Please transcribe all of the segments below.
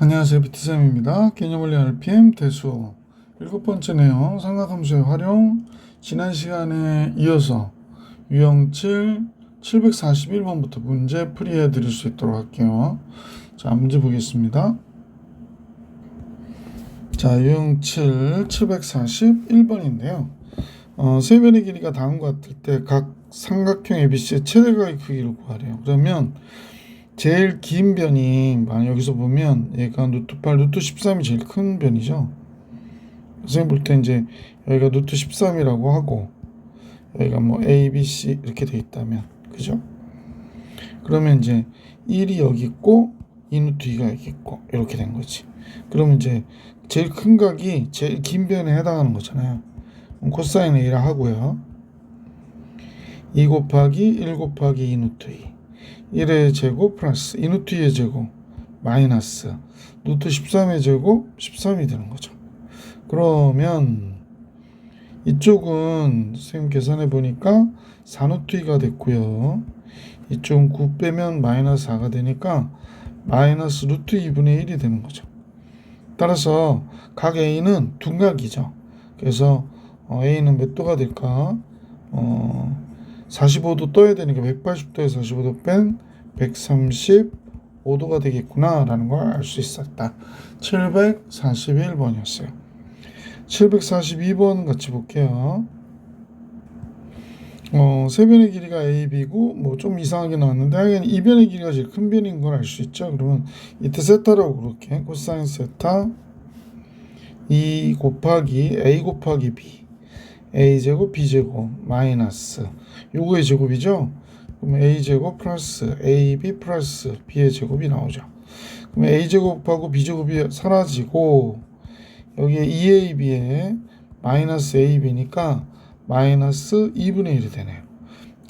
안녕하세요. 비트쌤입니다. 개념원리 RPM 대수 7번째 내용 삼각함수의 활용. 지난 시간에 이어서 유형 7 741번부터 문제 풀이해 드릴 수 있도록 할게요. 자, 문제 보겠습니다. 자, 유형 7 741번인데요. 세 변의 길이가 다음과 같을 때 각 삼각형 ABC의 최대각의 크기를 구하래요. 그러면 제일 긴 변이 만약 여기서 보면 얘가 루트 8, 루트 13이 제일 큰 변이죠. 선생님 볼 때 이제 여기가 루트 13이라고 하고 여기가 뭐 A, B, C 이렇게 돼 있다면 그죠? 그러면 이제 1이 여기 있고 2 루트 2가 여기 있고 이렇게 된 거지. 그러면 이제 제일 큰 각이 제일 긴 변에 해당하는 거잖아요. 그럼 코사인 A라 하고요. 2 곱하기 1 곱하기 2 루트 2 1의 제곱 플러스 2 루트 2의 제곱 마이너스 루트 13의 제곱 13이 되는 거죠. 그러면 이쪽은 선생님 계산해 보니까 4 루트 2가 됐고요. 이쪽은 9 빼면 마이너스 4가 되니까 마이너스 루트 2분의 1이 되는 거죠. 따라서 각 A는 둔각이죠. 그래서 A는 몇 도가 될까? 45도 떠야 되니까 180도에 45도 뺀 135도가 되겠구나 라는 걸 알 수 있었다. 741번이었어요. 742번 같이 볼게요. 세 변의 길이가 AB고 뭐 좀 이상하게 나왔는데 하여간 이 변의 길이가 제일 큰 변인 걸 알 수 있죠. 그러면 이때 세타라고 그렇게 코사인 세타 2 곱하기 A 곱하기 B A제곱 B제곱 마이너스 요거의 제곱이죠. 그럼 A제곱 플러스 AB 플러스 B의 제곱이 나오죠. 그럼 A제곱하고 B제곱이 사라지고 여기에 2AB에 마이너스 AB니까 마이너스 2분의 1이 되네요.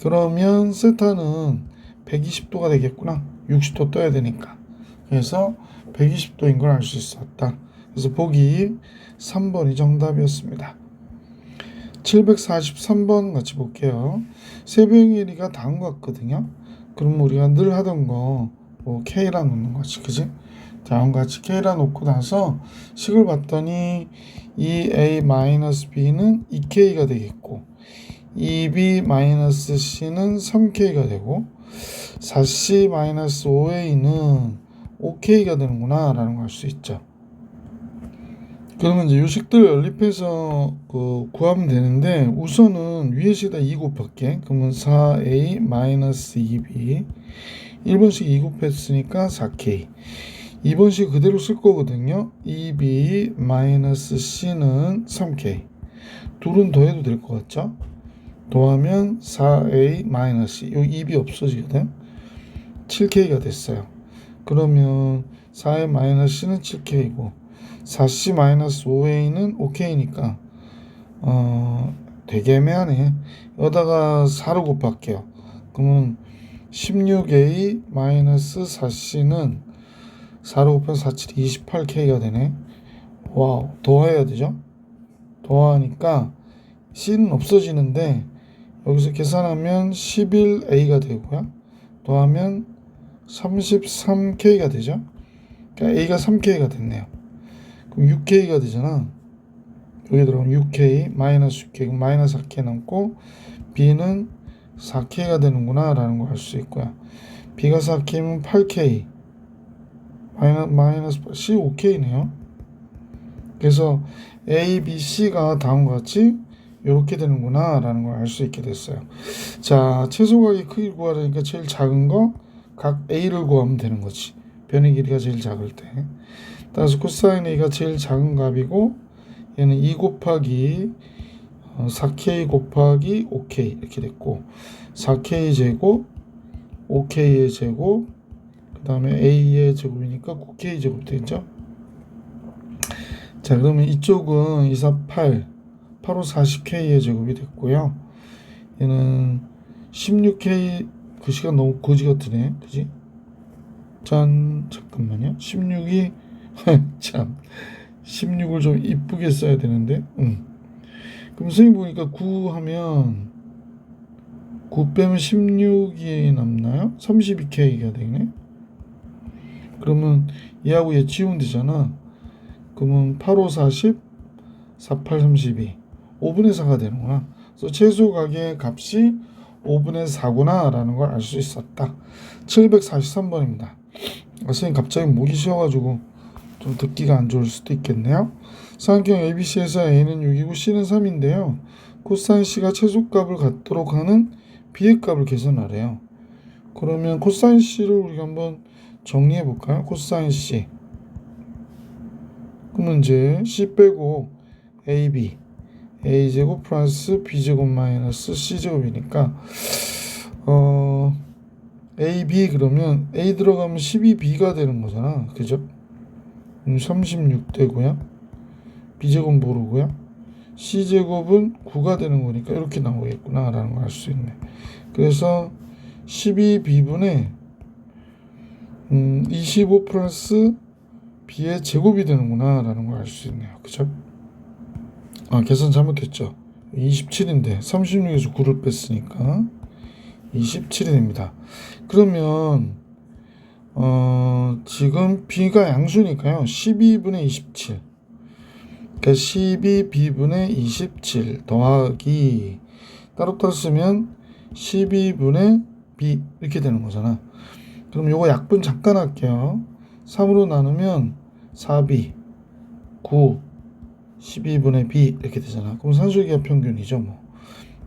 그러면 세타는 120도가 되겠구나. 60도 떠야 되니까. 그래서 120도인 걸 알 수 있었다. 그래서 보기 3번이 정답이었습니다. 743번 같이 볼게요. 세 변의 길이가 다음과 같거든요. 그럼 우리가 늘 하던 거 뭐 K라 놓는 거지, 그지? 다음과 같이 K라 놓고 나서 식을 봤더니 2A-B는 2K가 되겠고 2B-C는 3K가 되고 4C-5A는 5K가 되는구나 라는 걸 알 수 있죠. 그러면 이제 요식들 연립해서 구하면 되는데 우선은 위에 식에다 2 곱할게. 그러면 4A-2B 1번씩 2 곱했으니까 4K 2번씩 그대로 쓸 거거든요. 2B-C는 3K 둘은 더해도 될 것 같죠? 더하면 4A-C 요 2B 없어지거든. 7K가 됐어요. 그러면 4A-C는 7K고 4C-5A는 5K니까 되게 애매하네. 여기다가 4로 곱할게요. 그러면 16A-4C는 4로 곱해서 4, 7, 28K가 되네. 와우, 더해야 되죠? 더하니까 C는 없어지는데 여기서 계산하면 11A가 되고요. 더하면 33K가 되죠? 그러니까 A가 3K가 됐네요. 그럼 6K가 되잖아. 여기 들어가면 6K, 마이너스 6K, 그럼 마이너스 4K 남고 B는 4K가 되는구나 라는 걸 알 수 있고요. B가 4K면 8K, 마이너스 C 5K네요. 그래서 A, B, C가 다음과 같이 이렇게 되는구나 라는 걸 알 수 있게 됐어요. 자, 최소각의 크기 구하려니까 제일 작은 거 각 A를 구하면 되는 거지. 변의 길이가 제일 작을 때. 따라서 코사인 A가 제일 작은 값이고 얘는 2 곱하기 4K 곱하기 5K 이렇게 됐고 4K 제곱 5K의 제곱 그 다음에 A의 제곱이니까 9K 제곱 되죠. 자, 그러면 이쪽은 2, 4, 8 8호 40K의 제곱이 됐고요. 얘는 16K 글씨가 너무 거지 같으네. 그지? 잠깐만요. 16이 참 16을 좀 이쁘게 써야 되는데 그럼 선생님 보니까 9 하면 9 빼면 16이 남나요? 32K가 되네. 그러면 얘하고 얘 지우면 되잖아. 그러면 8, 5, 40, 4, 8, 32. 5분의 4가 되는구나. 그래서 최소각의 값이 5분의 4구나 라는 걸 알 수 있었다. 743번입니다. 선생님 갑자기 목이 쉬어가지고 좀 듣기가 안 좋을 수도 있겠네요. 삼각형 ABC에서 A는 6이고 C는 3인데요. 코사인 C가 최소값을 갖도록 하는 B의 값을 계산하래요. 그러면 코사인 C를 우리가 한번 정리해 볼까요? 코사인 C. 그러면 이제 C 빼고 AB, A제곱 플러스 B제곱 마이너스 C제곱이니까 AB 그러면 A 들어가면 12B가 되는 거잖아. 그죠? 36 되고요. B제곱 모르고요. C제곱은 9가 되는 거니까 이렇게 나오겠구나 라는 걸 알 수 있네. 그래서 12B분의 25 플러스 B의 제곱이 되는구나 라는 걸 알 수 있네요. 그죠? 계산 잘못했죠. 27인데 36에서 9를 뺐으니까 27이 됩니다. 그러면 지금 B가 양수니까요. 12분의 27. 그러니까 12B분의 27 더하기 따로따로 쓰면 12분의 B 이렇게 되는 거잖아. 그럼 요거 약분 잠깐 할게요. 3으로 나누면 4B 9 12분의 B 이렇게 되잖아. 그럼 산술기하 평균이죠. 뭐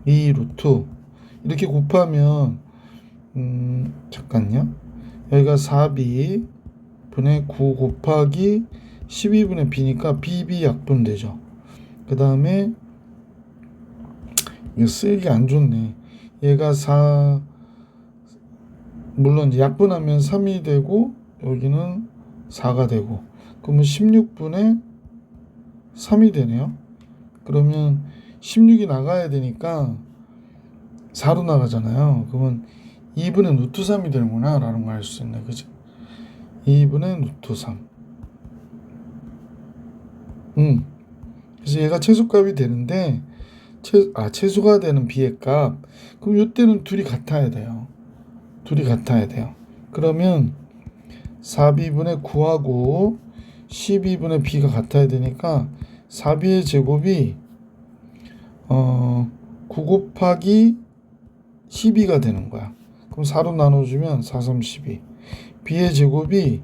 2 루트 이렇게 곱하면 잠깐요. 여기가 4B 분의 9 곱하기 12분의 B니까 BB 약분되죠. 그 다음에 이거 쓰기 안 좋네. 얘가 4 물론 이제 약분하면 3이 되고 여기는 4가 되고 그러면 16분의 3이 되네요. 그러면 16이 나가야 되니까 4로 나가잖아요. 그러면 2분의 루트 3이 되는구나 라는 걸 알 수 있네. 그죠? 2분의 루트 3. 그래서 얘가 최소값이 되는데 최소가 되는 B의 값. 그럼 이때는 둘이 같아야 돼요. 그러면 4B분의 9하고 12분의 B가 같아야 되니까 4B의 제곱이 9 곱하기 12가 되는 거야. 그럼 4로 나눠주면 4, 3, 12. B의 제곱이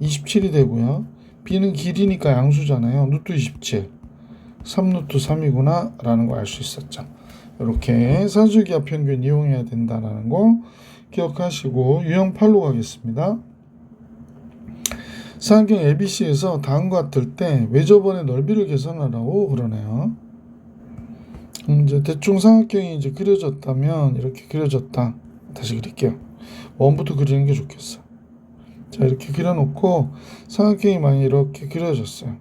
27이 되고요. B는 길이니까 양수잖아요. 루트 27. 3루트 3이구나 라는 거 알 수 있었죠. 이렇게 산술기하 평균 이용해야 된다는 거 기억하시고 유형 8로 가겠습니다. 삼각형 ABC에서 다음과 같을 때 외접원의 넓이를 계산하라고 그러네요. 이제 대충 삼각형이 이제 그려졌다면 이렇게 그려졌다. 다시 그릴게요. 원부터 그리는 게 좋겠어. 자, 이렇게 그려놓고 삼각형이 만약 이렇게 그려졌어요.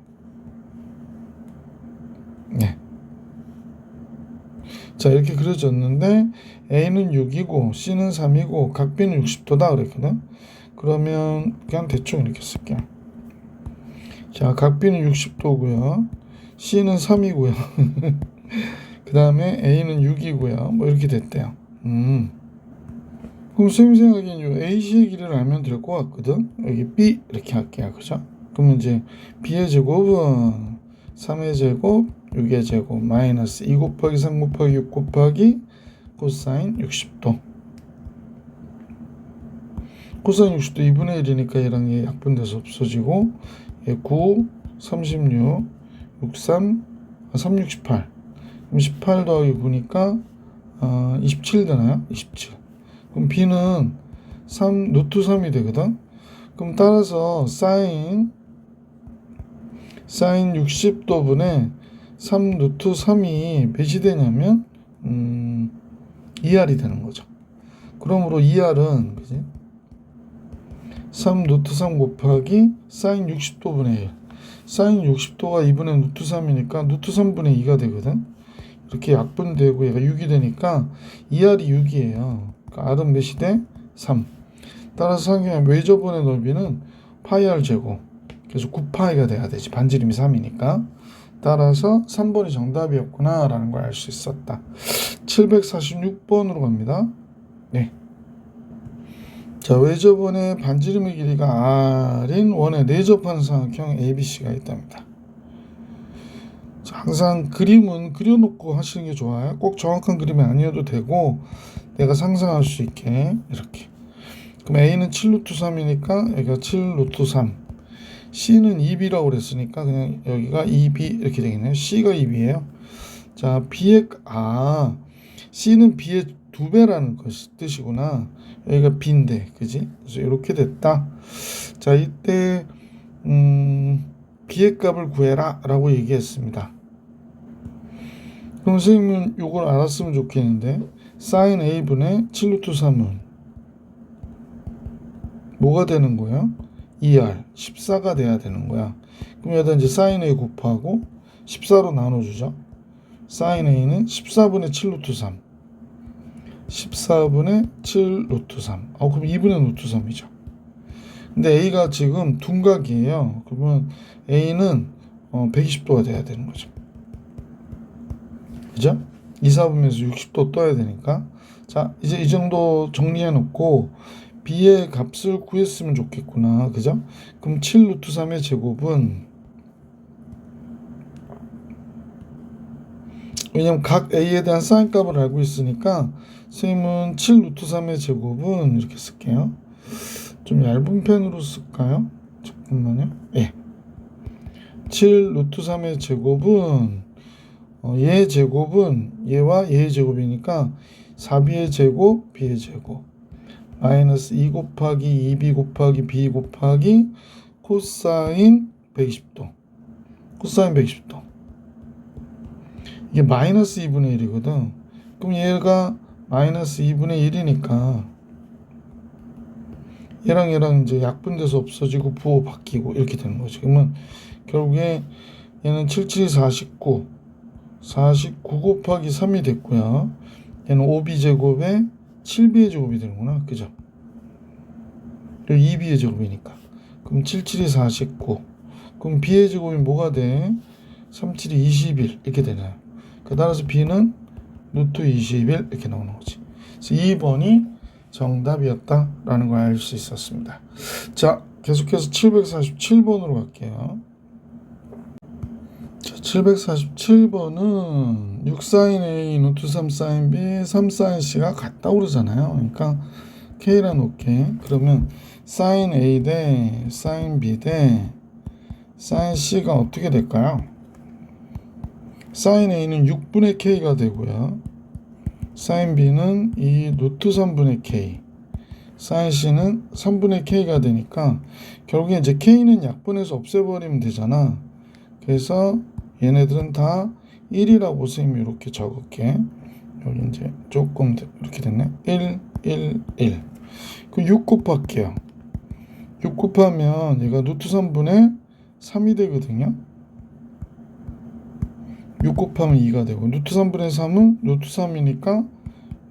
네. 자, 이렇게 그려졌는데 A는 6이고 C는 3이고 각 B는 60도다 그랬거든. 그러면 그냥 대충 이렇게 쓸게요. 자, 각 B는 60도고요. C는 3이고요. 그 다음에 A는 6이고요. 뭐 이렇게 됐대요. 그럼 선생님 생각에는 AC의 길이를 알면 될 것 같거든. 여기 B 이렇게 할게요. 그죠? 그러면 이제 B의 제곱은 3의 제곱 6의 제곱 마이너스 2 곱하기 3 곱하기 6 곱하기 코사인 60도. 코사인 60도 2분의 1이니까 얘랑 얘 약분돼서 없어지고 얘 9, 36, 63, 368. 그럼 18 더하기 9니까 27 되나요? 27. 그럼 B는 3, 루트 3이 되거든. 그럼 따라서 사인 60도분의 3 루트 3이 몇이 되냐면 2R이 되는 거죠. 그러므로 2R은 그지? 3 루트 3 곱하기 사인 60도분의 1. 사인 60도가 2분의 루트 3이니까 루트 3분의 2가 되거든. 이렇게 약분되고 얘가 6이 되니까 2R이 6이에요. 그러니까 R은 몇이 돼? 3. 따라서 삼각형의 외접원의 넓이는 파이 R 제곱. 그래서 9파이가 돼야 되지. 반지름이 3이니까. 따라서 3번이 정답이었구나 라는 걸 알 수 있었다. 746번으로 갑니다. 네. 자, 외접원의 반지름의 길이가 R인 원에 내접하는 삼각형 ABC가 있답니다. 자, 항상 그림은 그려놓고 하시는 게 좋아요. 꼭 정확한 그림이 아니어도 되고 내가 상상할 수 있게 이렇게. 그럼 A는 7 루트 3이니까 여기가 7 루트 3. C는 2B라고 그랬으니까 그냥 여기가 2B 이렇게 되겠네요. C가 2B예요. 자, C는 B의 2배라는 것이 뜻이구나. 여기가 B인데, 그지? 그래서 이렇게 됐다. 자, 이때 B의 값을 구해라 라고 얘기했습니다. 그럼 선생님은 이걸 알았으면 좋겠는데 sin A분의 7 루트 3은 뭐가 되는 거야? 2R 14가 돼야 되는 거야. 그럼 여기다 이제 sin A 곱하고 14로 나눠주죠. sin A는 14분의 7 루트 3 14분의 7 루트 3 그럼 2분의 루트 3이죠. 근데 A가 지금 둔각이에요. 그러면 A는 120도가 돼야 되는 거죠. 그죠? 2, 4분면서 60도 떠야 되니까. 자, 이제 이 정도 정리해 놓고 B의 값을 구했으면 좋겠구나. 그죠? 그럼 7 루트 3의 제곱은, 왜냐면 각 A에 대한 사인 값을 알고 있으니까 선생님은 7 루트 3의 제곱은 이렇게 쓸게요. 좀 얇은 펜으로 쓸까요? 잠깐만요. 예. 7 루트 3의 제곱은 얘의 제곱은 얘와 얘의 제곱이니까 4b의 제곱, b의 제곱 마이너스 2 곱하기 2b 곱하기 b 곱하기 코사인 120도 코사인 120도 이게 마이너스 2분의 1이거든. 그럼 얘가 마이너스 2분의 1이니까 얘랑 이제 약분돼서 없어지고 부호 바뀌고 이렇게 되는 거지. 그러면 결국에 얘는 77이 49 곱하기 3이 됐고요. 얘는 5b제곱에 7b의 제곱이 되는구나. 그죠? 그리고 2b의 제곱이니까. 그럼 77이 49. 그럼 b의 제곱이 뭐가 돼? 37이 21 이렇게 되나요? 따라서 b는 루트 21 이렇게 나오는 거지. 그래서 2번이 정답이었다라는 걸 알 수 있었습니다. 자, 계속해서 747번으로 갈게요. 자, 747번은 6sin A, 루트 3sin B, 3sin C가 같다고 그러잖아요. 그러니까 K라 놓게. 그러면 sin A 대 sin B 대 sin C가 어떻게 될까요? sin A는 6분의 K가 되고요. sin B는 이 루트 3분의 K, sin C는 3분의 K가 되니까 결국에 이제 K는 약분해서 없애버리면 되잖아. 그래서 얘네들은 다 1이라고 선생님이 이렇게 적을게. 여기 이제 조금 이렇게 됐네. 1, 1, 1. 그 6 곱할게요. 6 곱하면 얘가 루트 3분의 3이 되거든요. 6 곱하면 2가 되고 루트 3분의 3은 루트 3이니까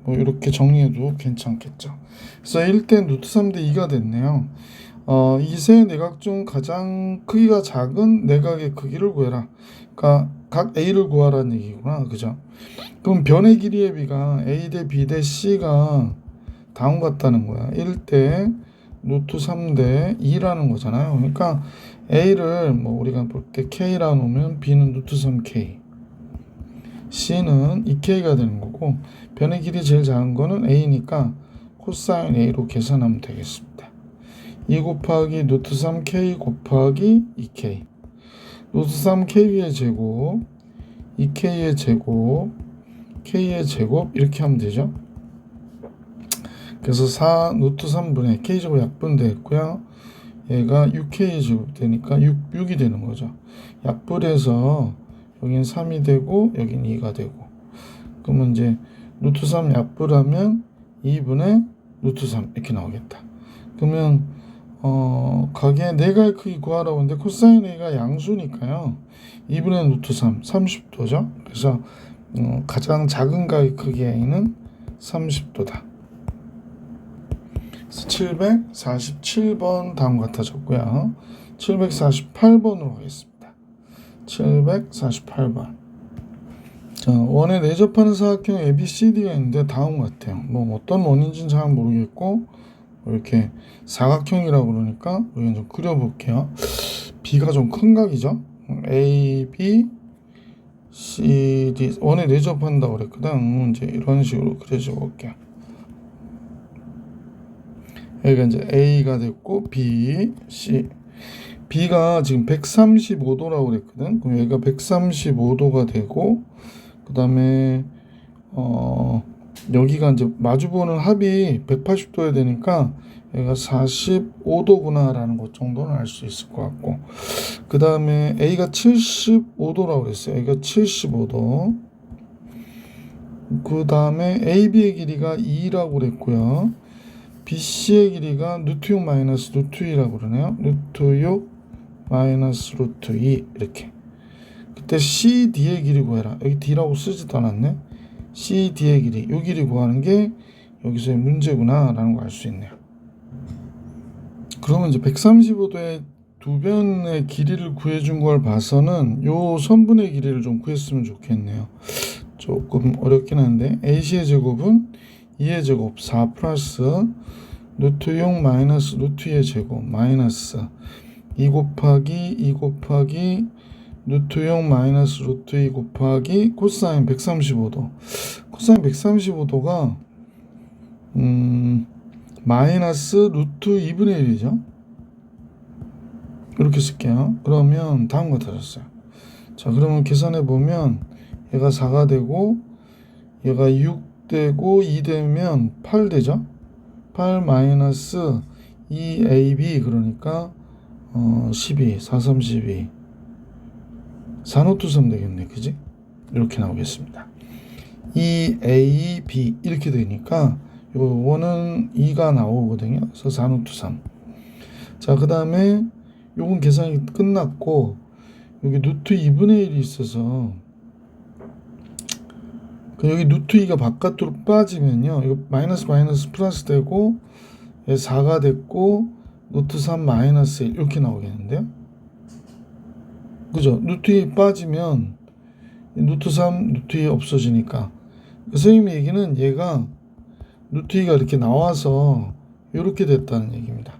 뭐 이렇게 정리해도 괜찮겠죠. 그래서 1대 루트 3대 2가 됐네요. 이 세 내각 중 가장 크기가 작은 내각의 크기를 구해라. 그러니까 각 A를 구하라는 얘기구나. 그죠? 그럼 변의 길이의 비가 A 대 B 대 C가 다음과 같다는 거야. 1대 루트 3대 2라는 거잖아요. 그러니까 A를 뭐 우리가 볼 때 K라 놓으면 B는 루트 3K, C는 2K가 되는 거고 변의 길이 제일 작은 거는 A니까 코사인 A로 계산하면 되겠습니다. 2 곱하기 루트 3K 곱하기 2K 루트 3K의 제곱 2K의 제곱 K의 제곱 이렇게 하면 되죠. 그래서 4 루트 3분의 K제곱 약분되었고요. 얘가 6K 제곱 되니까 6이 되는 거죠. 약분해서 여긴 3이 되고 여긴 2가 되고 그러면 이제 루트 3 약분하면 2분의 루트 3 이렇게 나오겠다. 그러면 각의 내각의 크기 구하라고 하는데 코사인 A가 양수니까요. 2분의 루트 3 30도죠. 그래서 가장 작은 각의 크기 A는 30도다. 그래서 747번 다음 같아졌고요. 748번으로 가겠습니다. 748번. 자, 원에 내접하는 사각형 ABCD가 있는데 다음 같아요. 뭐 어떤 원인지는 잘 모르겠고 이렇게 사각형이라고 그러니까 우리가 좀 그려볼게요. B가 좀 큰 각이죠. A, B, C, D 원에 내접한다고 그랬거든. 이제 이런 식으로 그려줘 볼게요. 여기가 이제 A가 됐고 B, C. B가 지금 135도라고 그랬거든. 그럼 여기가 135도가 되고, 그 다음에 여기가 이제 마주보는 합이 180도야 되니까 여기가 45도구나 라는 것 정도는 알 수 있을 것 같고, 그 다음에 A가 75도라고 그랬어요. 여기가 75도. 그 다음에 AB의 길이가 2라고 그랬고요. BC의 길이가 루트 6 마이너스 루트 2라고 그러네요. 루트 6 마이너스 루트 2 이렇게. 그때 CD의 길이 구해라. 여기 D라고 쓰지도 않았네. CD의 길이, 이 길이 구하는 게 여기서의 문제구나 라는 걸 알 수 있네요. 그러면 이제 135도의 두 변의 길이를 구해준 걸 봐서는 요 선분의 길이를 좀 구했으면 좋겠네요. 조금 어렵긴 한데, AC의 제곱은 2의 제곱 4 플러스 루트 6 마이너스 루트 2의 제곱 마이너스 2 곱하기 2 곱하기 루트 6 마이너스 루트 2 곱하기 코사인 135도. 코사인 135도가 마이너스 루트 2분의 1이죠. 이렇게 쓸게요. 그러면 다음과 같아졌어요. 자, 그러면 계산해 보면 얘가 4가 되고 얘가 6 되고 2 되면 8 되죠. 8 마이너스 2AB 그러니까 12, 4, 3, 12 4노트 3 되겠네. 그지? 이렇게 나오겠습니다. 2AB 이렇게 되니까 요거는 2가 나오거든요. 그래서 4노트 3. 자, 그 다음에 요건 계산이 끝났고 여기 루트 2분의 1이 있어서 여기 루트 2가 바깥으로 빠지면요, 이거 마이너스 마이너스 플러스 되고 4가 됐고 루트 3 마이너스 1 이렇게 나오겠는데요. 그죠? 루트 2 빠지면 루트 3 루트 2 없어지니까 선생님 얘기는 얘가 루트 2가 이렇게 나와서 이렇게 됐다는 얘기입니다.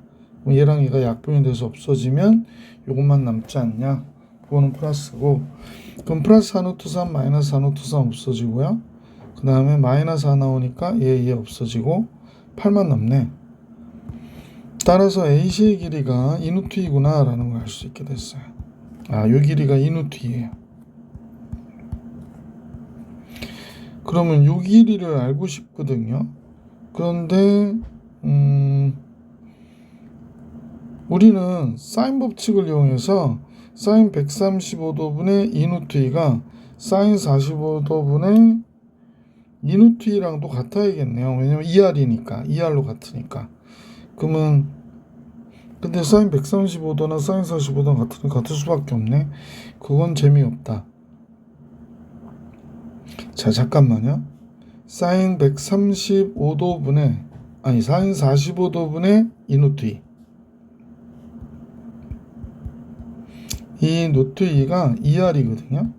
얘랑 얘가 약분이 돼서 없어지면 이것만 남지 않냐, 그거는 플러스고, 그럼 플러스 4루트 3 마이너스 4루트 3 없어지고요. 그 다음에 마이너스 4 나오니까 얘 없어지고 8만 남네. 따라서 AC의 길이가 2루트 2구나 라는 걸 알 수 있게 됐어요. 요 길이가 2루트 2예요. 그러면 요 길이를 알고 싶거든요. 그런데 우리는 사인 법칙을 이용해서 사인 135도분의 2루트 2가 사인 45도분의 2루트 2랑도 같아야겠네요. 왜냐면 2R이니까, 2R로 같으니까. 그러면 근데 사인 135도나 사인 45도나 같을 수밖에 없네. 그건 재미없다. 자, 잠깐만요. 사인 135도분의 사인 45도분의 2루트 2. 이 루트 2가 2R이거든요.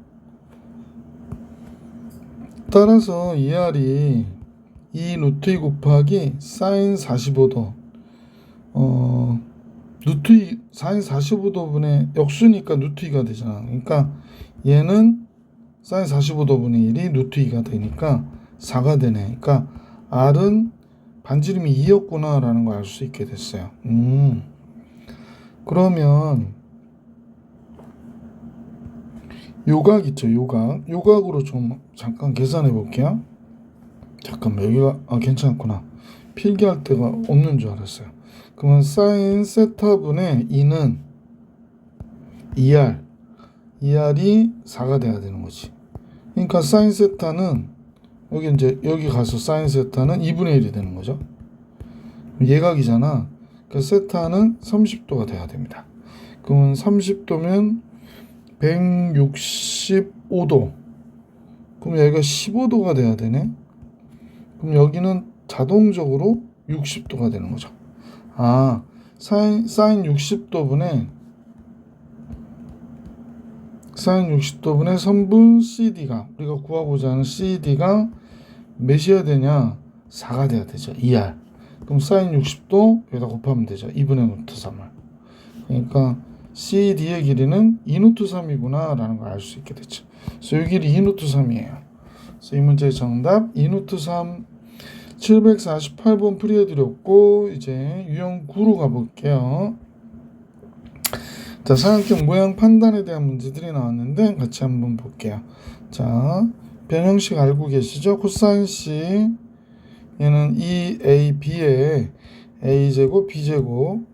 따라서 2R이 2 루트 2 곱하기 사인 45도 루트 2 사인 45도분의 역수니까 루트 2가 되잖아. 그러니까 얘는 사인 45도분의 1이 루트 2가 되니까 4가 되네. 그러니까 R은 반지름이 2였구나 라는 걸 알 수 있게 됐어요. 그러면 요각 있죠, 요각. 요각으로 좀 잠깐 계산해 볼게요. 잠깐만, 여기가 괜찮구나. 필기할 데가 없는 줄 알았어요. 그러면 사인 세타분의 2는 2R, 2R이 4가 돼야 되는 거지. 그러니까 사인 세타는 여기 가서 사인 세타는 2분의 1이 되는 거죠. 예각이잖아. 그러니까 세타는 30도가 돼야 됩니다. 그러면 30도면 165도. 그럼 여기가 15도가 돼야 되네. 그럼 여기는 자동적으로 60도가 되는 거죠. 사인 60도분의 선분 CD가, 우리가 구하고자 하는 CD가 몇이어야 되냐? 4가 돼야 되죠. 2R. 그럼 사인 60도 여기다 곱하면 되죠. 2분의 루트 3을. 그러니까 CD의 길이는 2루트 3이구나 라는 걸 알 수 있게 됐죠. 그래서 이 길이 2루트 3이에요. 그래서 이 문제의 정답 2루트 3. 748번 풀이해드렸고 이제 유형 9로 가볼게요. 자, 사각형 모양 판단에 대한 문제들이 나왔는데 같이 한번 볼게요. 자, 변형식 알고 계시죠? 코사인 C 얘는 2AB의 A제곱 B제곱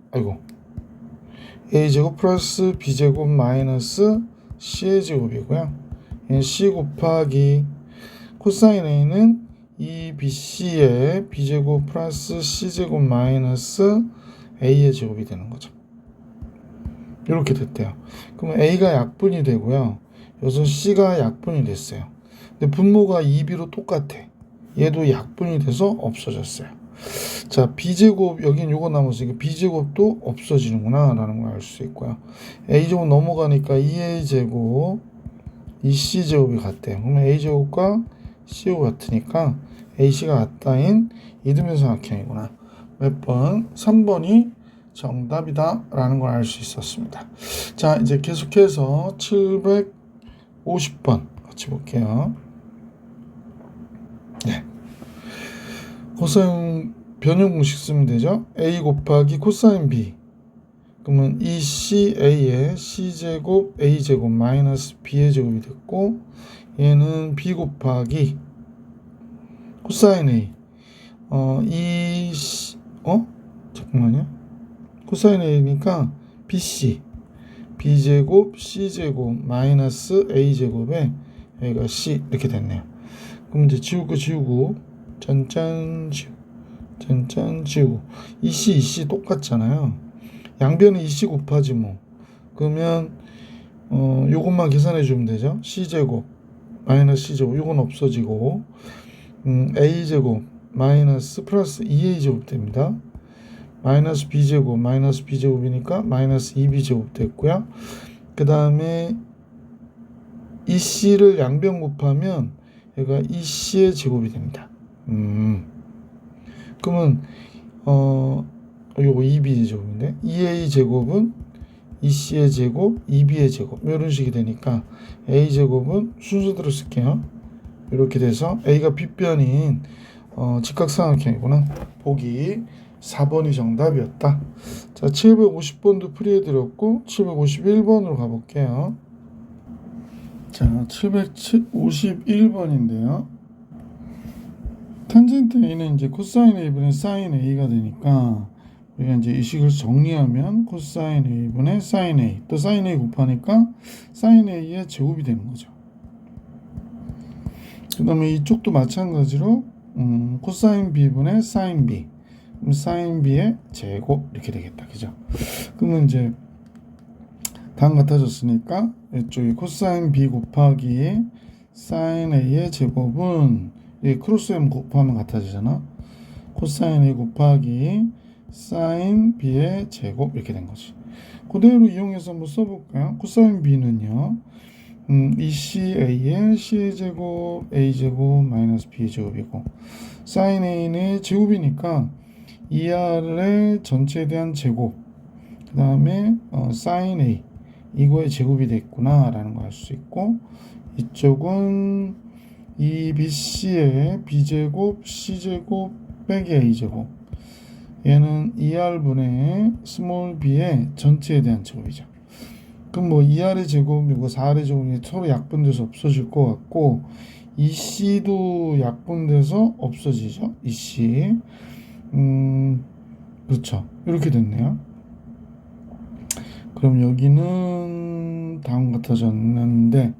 A제곱 플러스 B제곱 마이너스 C의 제곱이고요. 얘는 C 곱하기 코사인 A는 2BC의 B제곱 플러스 C제곱 마이너스 A의 제곱이 되는 거죠. 이렇게 됐대요. 그러면 A가 약분이 되고요. 여기서 C가 약분이 됐어요. 근데 분모가 2B로 똑같아. 얘도 약분이 돼서 없어졌어요. 자, B제곱, 여긴 요거 남았으니까 B제곱도 없어지는구나 라는 걸 알 수 있고요. A제곱 넘어가니까 2A제곱, 2C제곱이 같대요. 그러면 A제곱과 C제곱 같으니까 AC가 같다인 이등변삼각형이구나. 몇 번? 3번이 정답이다 라는 걸 알 수 있었습니다. 자, 이제 계속해서 750번 같이 볼게요. 네. 코사인 변형 공식 쓰면 되죠. A 곱하기 코사인 B. 그러면 2CA의 C제곱 A제곱 마이너스 B의 제곱이 됐고, 얘는 B 곱하기 코사인 A. 잠깐만요. 코사인 A니까 BC. B제곱 C제곱 마이너스 A제곱에 여기가 C 이렇게 됐네요. 그럼 이제 지우고 짠짠 지우고 이C 똑같잖아요. 양변은 이C 곱하지 뭐. 그러면 요것만 계산해 주면 되죠. C제곱 마이너스 C제곱 요건 없어지고 A제곱 마이너스 플러스 2A제곱 됩니다. 마이너스 B제곱이니까 마이너스 2B제곱 됐고요. 그 다음에 EC를 양변 곱하면 얘가 EC의 제곱이 됩니다. 그러면 요거 2B 제곱인데 2A 제곱은 EC의 제곱, 2B의 제곱 이런 식이 되니까 A 제곱은 순서대로 쓸게요. 이렇게 돼서 A가 빗변인 직각삼각형이구나. 보기 4번이 정답이었다. 자, 750번도 풀이해드렸고 751번으로 가볼게요. 자, 751번인데요. 탄젠트 A는 이제 코사인 A분의 사인 A가 되니까 우리가 이제 이 식을 정리하면 코사인 A분의 사인 A 또 사인 A 곱하니까 사인 A의 제곱이 되는 거죠. 그 다음에 이쪽도 마찬가지로 코사인 B분의 사인 B 그럼 사인 B의 제곱 이렇게 되겠다. 그죠? 그러면 이제 당 같아졌으니까 이쪽이 코사인 B 곱하기 사인 A의 제곱은 크로스 M 곱하면 같아지잖아. 코사인 A 곱하기 사인 B의 제곱 이렇게 된 거지. 그대로 이용해서 한번 써볼까요? 코사인 B는요. ECA의 C제곱 A제곱 마이너스 B제곱이고 사인 A는 제곱이니까 ER의 전체에 대한 제곱 그 다음에 사인 A 이거의 제곱이 됐구나 라는 걸 알 수 있고 이쪽은 EBC의 B제곱 C제곱 빼기 A제곱 얘는 ER분의 스몰 b의 전체에 대한 제곱이죠. 그럼 뭐 2R의 제곱, 이거 4R의 제곱이 서로 약분돼서 없어질 것 같고 2C도 약분돼서 없어지죠. 2C 그렇죠. 이렇게 됐네요. 그럼 여기는 다음 같아졌는데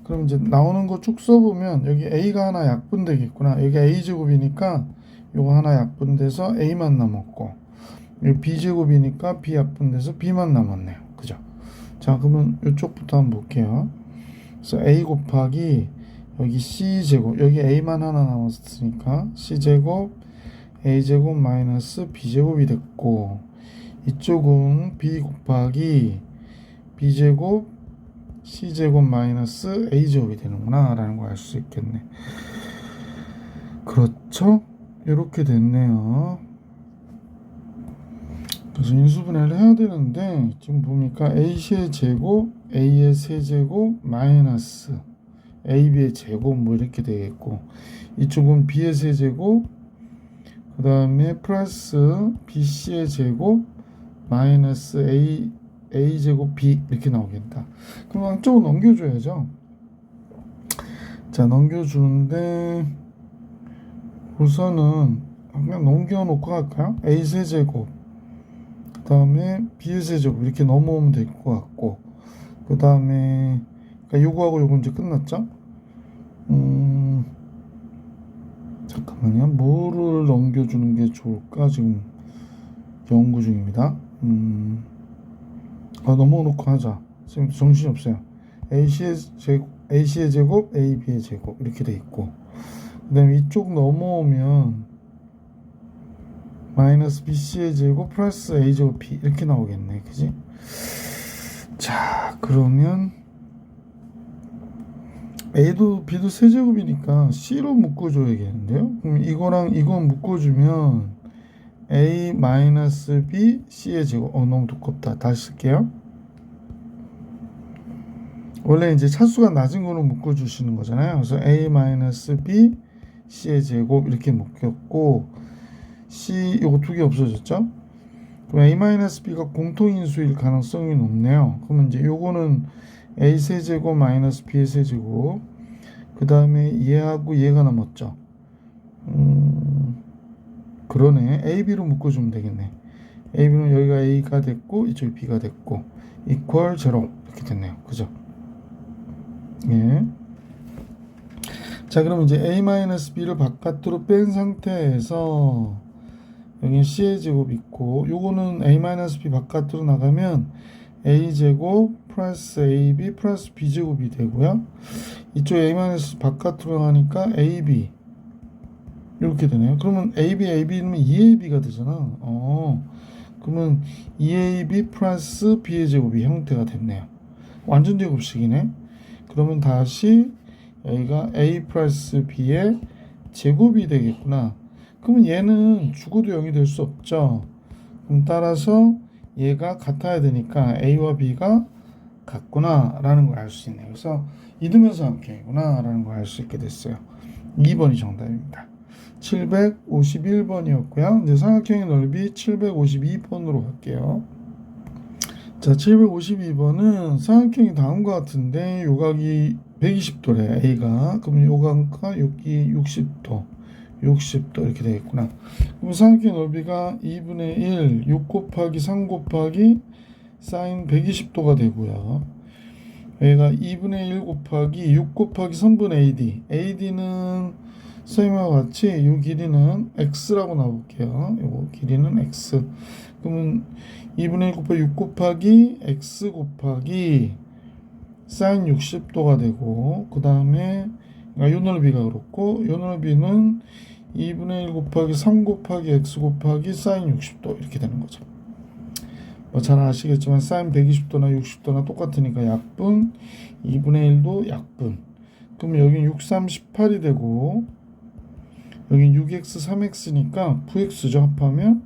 그럼 이제 나오는 거 쭉 써보면 여기 A가 하나 약분되겠구나. 여기 A제곱이니까 요거 하나 약분돼서 A만 남았고 여기 B제곱이니까 B 약분돼서 B만 남았네요. 그죠? 자, 그러면 이쪽부터 한번 볼게요. 그래서 A 곱하기 여기 C제곱 여기 A만 하나 남았으니까 C제곱 A제곱 마이너스 B제곱이 됐고 이쪽은 B 곱하기 B제곱 C제곱 마이너스 A제곱이 되는구나 라는 걸 알 수 있겠네. 그렇죠? 이렇게 됐네요. 그래서 인수분해를 해야 되는데 지금 보니까 A의 제곱, A의 세제곱, 마이너스 AB의 제곱 뭐 이렇게 되겠고, 이쪽은 B의 세제곱, 그 다음에 플러스 BC의 제곱, 마이너스 A 제곱 B 이렇게 나오겠다. 그럼 양쪽으로 넘겨줘야죠. 자, 넘겨주는데 우선은 그냥 넘겨놓고 갈까요? A 세제곱, 그 다음에 B의 세제곱 이렇게 넘어오면 될 것 같고, 그 다음에 그러니까 요거하고 요거 이제 끝났죠? 잠깐만요. 뭐를 넘겨주는 게 좋을까? 지금 연구 중입니다. 넘어놓고 하자. 지금 정신이 없어요. AC의 제곱, AB의 제곱 이렇게 돼 있고, 그 다음에 이쪽 넘어오면 마이너스 BC의 제곱 플러스 A 제곱 B 이렇게 나오겠네. 그지? 자, 그러면 A도 B도 세제곱이니까 C로 묶어줘야겠는데요. 그럼 이거랑 이거 묶어주면 A 마이너스 B C의 제곱. 너무 두껍다. 다시 쓸게요. 원래 이제 차수가 낮은 거로 묶어주시는 거잖아요. 그래서 A 마이너스 B C의 제곱 이렇게 묶였고, C 요거 두 개 없어졌죠? 그럼 A 마이너스 B가 공통인수일 가능성이 높네요. 그러면 이제 요거는 A 세제곱 마이너스 B의 세제곱, 그 다음에 얘하고 얘가 남았죠. 그러네. AB로 묶어주면 되겠네. AB는 여기가 A가 됐고 이쪽이 B가 됐고 이퀄 제로 이렇게 됐네요. 그죠? 예. 자, 그럼 이제 A-B를 바깥으로 뺀 상태에서 여기 C의 제곱 있고, 요거는 A-B 바깥으로 나가면 A제곱 플러스 AB 플러스 B제곱이 되고요. 이쪽 A-B 바깥으로 나가니까 AB 이렇게 되네요. 그러면 AB는 2AB가 되잖아. 그러면 2AB 플러스 B의 제곱이 형태가 됐네요. 완전 제곱식이네. 그러면 다시 여기가 A 플러스 B의 제곱이 되겠구나. 그러면 얘는 죽어도 0이 될 수 없죠. 그럼 따라서 얘가 같아야 되니까 A와 B가 같구나 라는 걸 알 수 있네요. 그래서 이등변 삼각형이구나 라는 걸 알 수 있게 됐어요. 2번이 정답입니다. 751번이었고요. 이제 삼각형의 넓이 752번으로 갈게요. 자, 752번은 삼각형이 다음과 같은데 요각이 120도래 A가. 그러면 요각과 여기 60도 이렇게 되겠구나. 그럼 삼각형의 넓이가 2분의 1 6 곱하기 3 곱하기 사인 120도가 되고요. 얘가 2분의 1 곱하기 6 곱하기 3분의 AD. AD는 선생님과 같이 이 길이는 x라고 나올게요. 요 길이는 x. 그러면 2분의 1 곱하기 6 곱하기 x 곱하기 사인 60도가 되고, 그 다음에 요 넓이가 그렇고, 요 넓이는 2분의 1 곱하기 3 곱하기 x 곱하기 사인 60도 이렇게 되는 거죠. 뭐 잘 아시겠지만 사인 120도나 60도나 똑같으니까 약분, 2분의 1도 약분. 그럼 여기 6, 3, 18이 되고, 여기 6x, 3x니까 9x죠. 합하면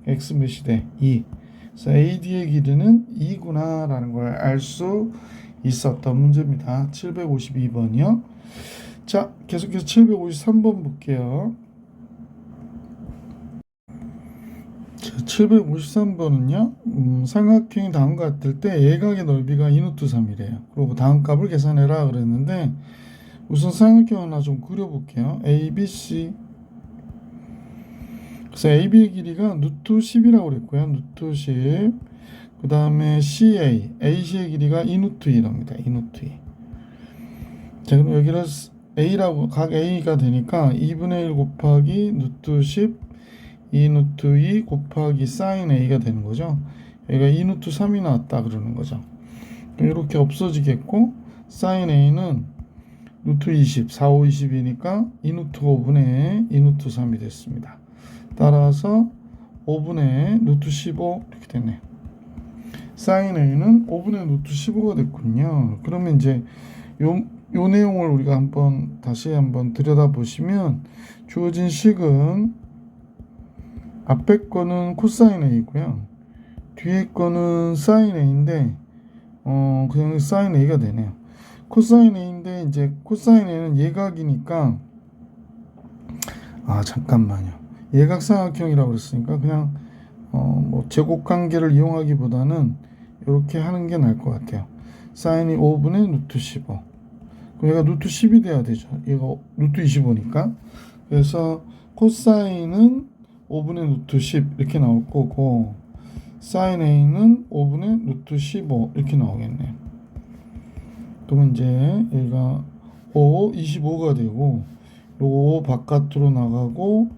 x 몇이 돼? 2. 그래서 AD의 길이는 2구나 라는 걸 알 수 있었던 문제입니다. 752번이요. 자, 계속해서 753번 볼게요. 753번은요, 삼각형이 다음과 같을 때 예각의 넓이가 2루트 3이래요. 그리고 다음 값을 계산해라 그랬는데, 우선 삼각형 하나 좀 그려볼게요. ABC. 그래서 AB의 길이가 루트 10이라고 그랬고요. 루트 10. 그 다음에 AC의 길이가 2루트 2입니다. 2루트 2. 자, 그럼 여기를 A라고, 각 A가 되니까 2분의 1 곱하기 루트 10, 2루트 2 곱하기 사인 A가 되는 거죠. 여기가 2루트 3이 나왔다 그러는 거죠. 이렇게 없어지겠고, 사인 A는 루트 20, 4, 5, 20이니까 2루트 5분의 2루트 3이 됐습니다. 따라서 5분의 루트 15 이렇게 됐네요. 사인 A는 5분의 루트 15가 됐군요. 그러면 이제 요 내용을 우리가 다시 한번 들여다보시면, 주어진 식은 앞에 거는 코사인 A고요. 뒤에 거는 사인 A인데 그냥 사인 A가 되네요. 코사인 A인데 이제 코사인 A는 예각이니까 잠깐만요. 예각삼각형이라고 그랬으니까 그냥 뭐 제곱관계를 이용하기보다는 이렇게 하는 게 나을 것 같아요. 사인이 5분의 루트 15. 그럼 얘가 루트 10이 돼야 되죠. 이거 루트 25니까. 그래서 코사인은 5분의 루트 10 이렇게 나올 거고 사인 A는 5분의 루트 15 이렇게 나오겠네요. 그러면 이제 얘가 25가 되고 요거 5 바깥으로 나가고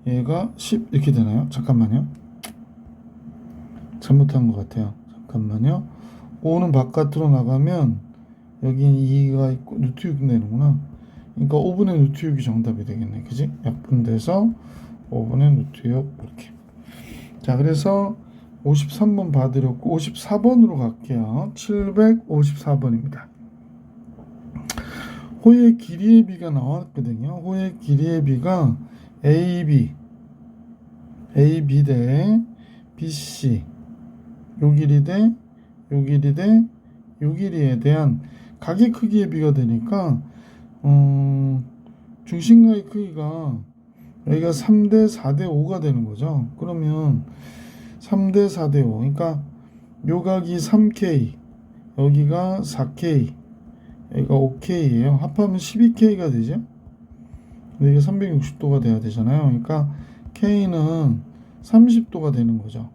얘가 10 이렇게 되나요? 잠깐만요. 잘못한 것 같아요. 잠깐만요. 5는 바깥으로 나가면 여기 2가 있고 루트 6 되는구나. 그러니까 5분의 루트 6이 정답이 되겠네. 그지? 약분돼서 5분의 루트 6 이렇게. 자, 그래서 53번 봐드렸고 54번으로 갈게요. 754번입니다. 호의 길이의 비가 나왔거든요. 호의 길이의 비가 AB 대 BC 요 길이 대 요 길이 대 요 길이에 대한 각의 크기의 비가 되니까 중심각의 크기가 여기가 3대 4대 5가 되는 거죠. 그러면 3대 4대 5 그러니까 요 각이 3K 여기가 4K 여기가 5K예요. 합하면 12K가 되죠. 근데 이게 360도가 돼야 되잖아요. 그러니까 K는 30도가 되는 거죠.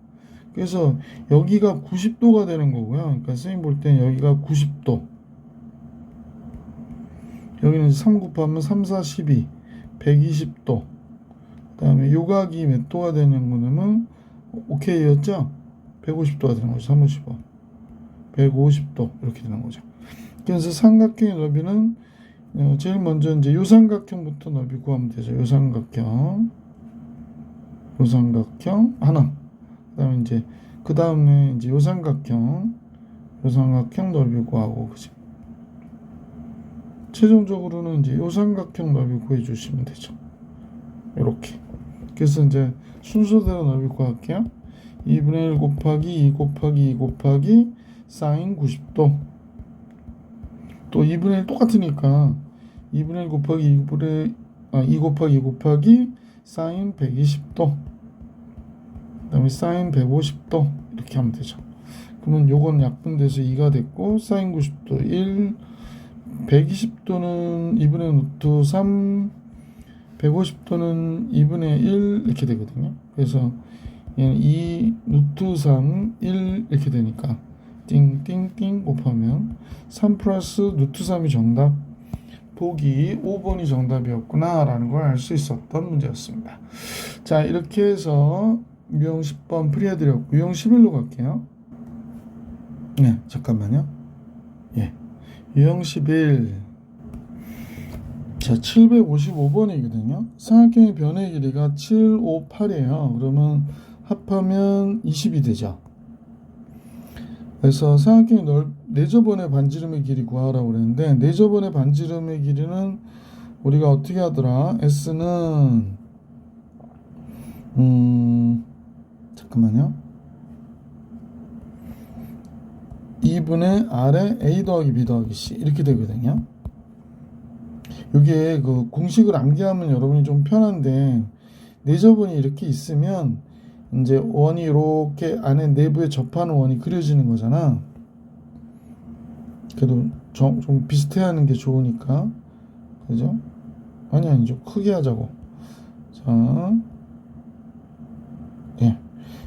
그래서 여기가 90도가 되는 거고요. 그러니까 선생님 볼 때는 여기가 90도. 여기는 3 곱하면 3, 4, 12, 120도. 그 다음에 요각이 몇 도가 되는 거냐면 OK였죠? 150도가 되는 거죠. 35. 150도 이렇게 되는 거죠. 그래서 삼각형의 넓이는 제일 먼저 이제 요 삼각형부터 넓이 구하면 되죠. 요 삼각형 하나. 그다음에 이제 그 다음에 이제 요 삼각형 넓이 구하고 그죠. 최종적으로는 이제 요 삼각형 넓이 구해 주시면 되죠. 이렇게. 그래서 이제 순서대로 넓이 구할게요. 2분의 1 곱하기 2 곱하기 2 곱하기 사인 90도. 또 2분의 1 똑같으니까 2분의 1 곱하기 2 곱하기 2 곱하기 사인 120도. 그 다음에 사인 150도 이렇게 하면 되죠. 그러면 요건 약분돼서 2가 됐고 사인 90도 1 120도는 2분의 루트 3 150도는 2분의 1 이렇게 되거든요. 그래서 얘는 2 루트 3 1 이렇게 되니까 띵띵띵 곱하면 3 플러스 루트 3이 정답. 보기 5번이 정답이었구나 라는 걸 알 수 있었던 문제였습니다. 자, 이렇게 해서 유형 10번 풀이해드렸고 유형 11로 갈게요. 네, 잠깐만요. 유형 11. 자, 755번이거든요. 삼각형의 변의 길이가 7, 5, 8이에요. 그러면 합하면 20이 되죠. 그래서 삼각형의 네저번의 반지름의 길이 구하라고 그랬는데 네저번의 반지름의 길이는 우리가 어떻게 하더라? S는 잠깐만요. 2분의 R에 A 더하기 B 더하기 C 이렇게 되거든요. 이게 그 공식을 암기하면 여러분이 좀 편한데 네저번이 이렇게 있으면 이제 원이 이렇게 안에 내부에 접하는 원이 그려지는 거잖아. 그래도 좀 비슷해하는 게 좋으니까 그죠? 아니 좀 크게 하자고. 자,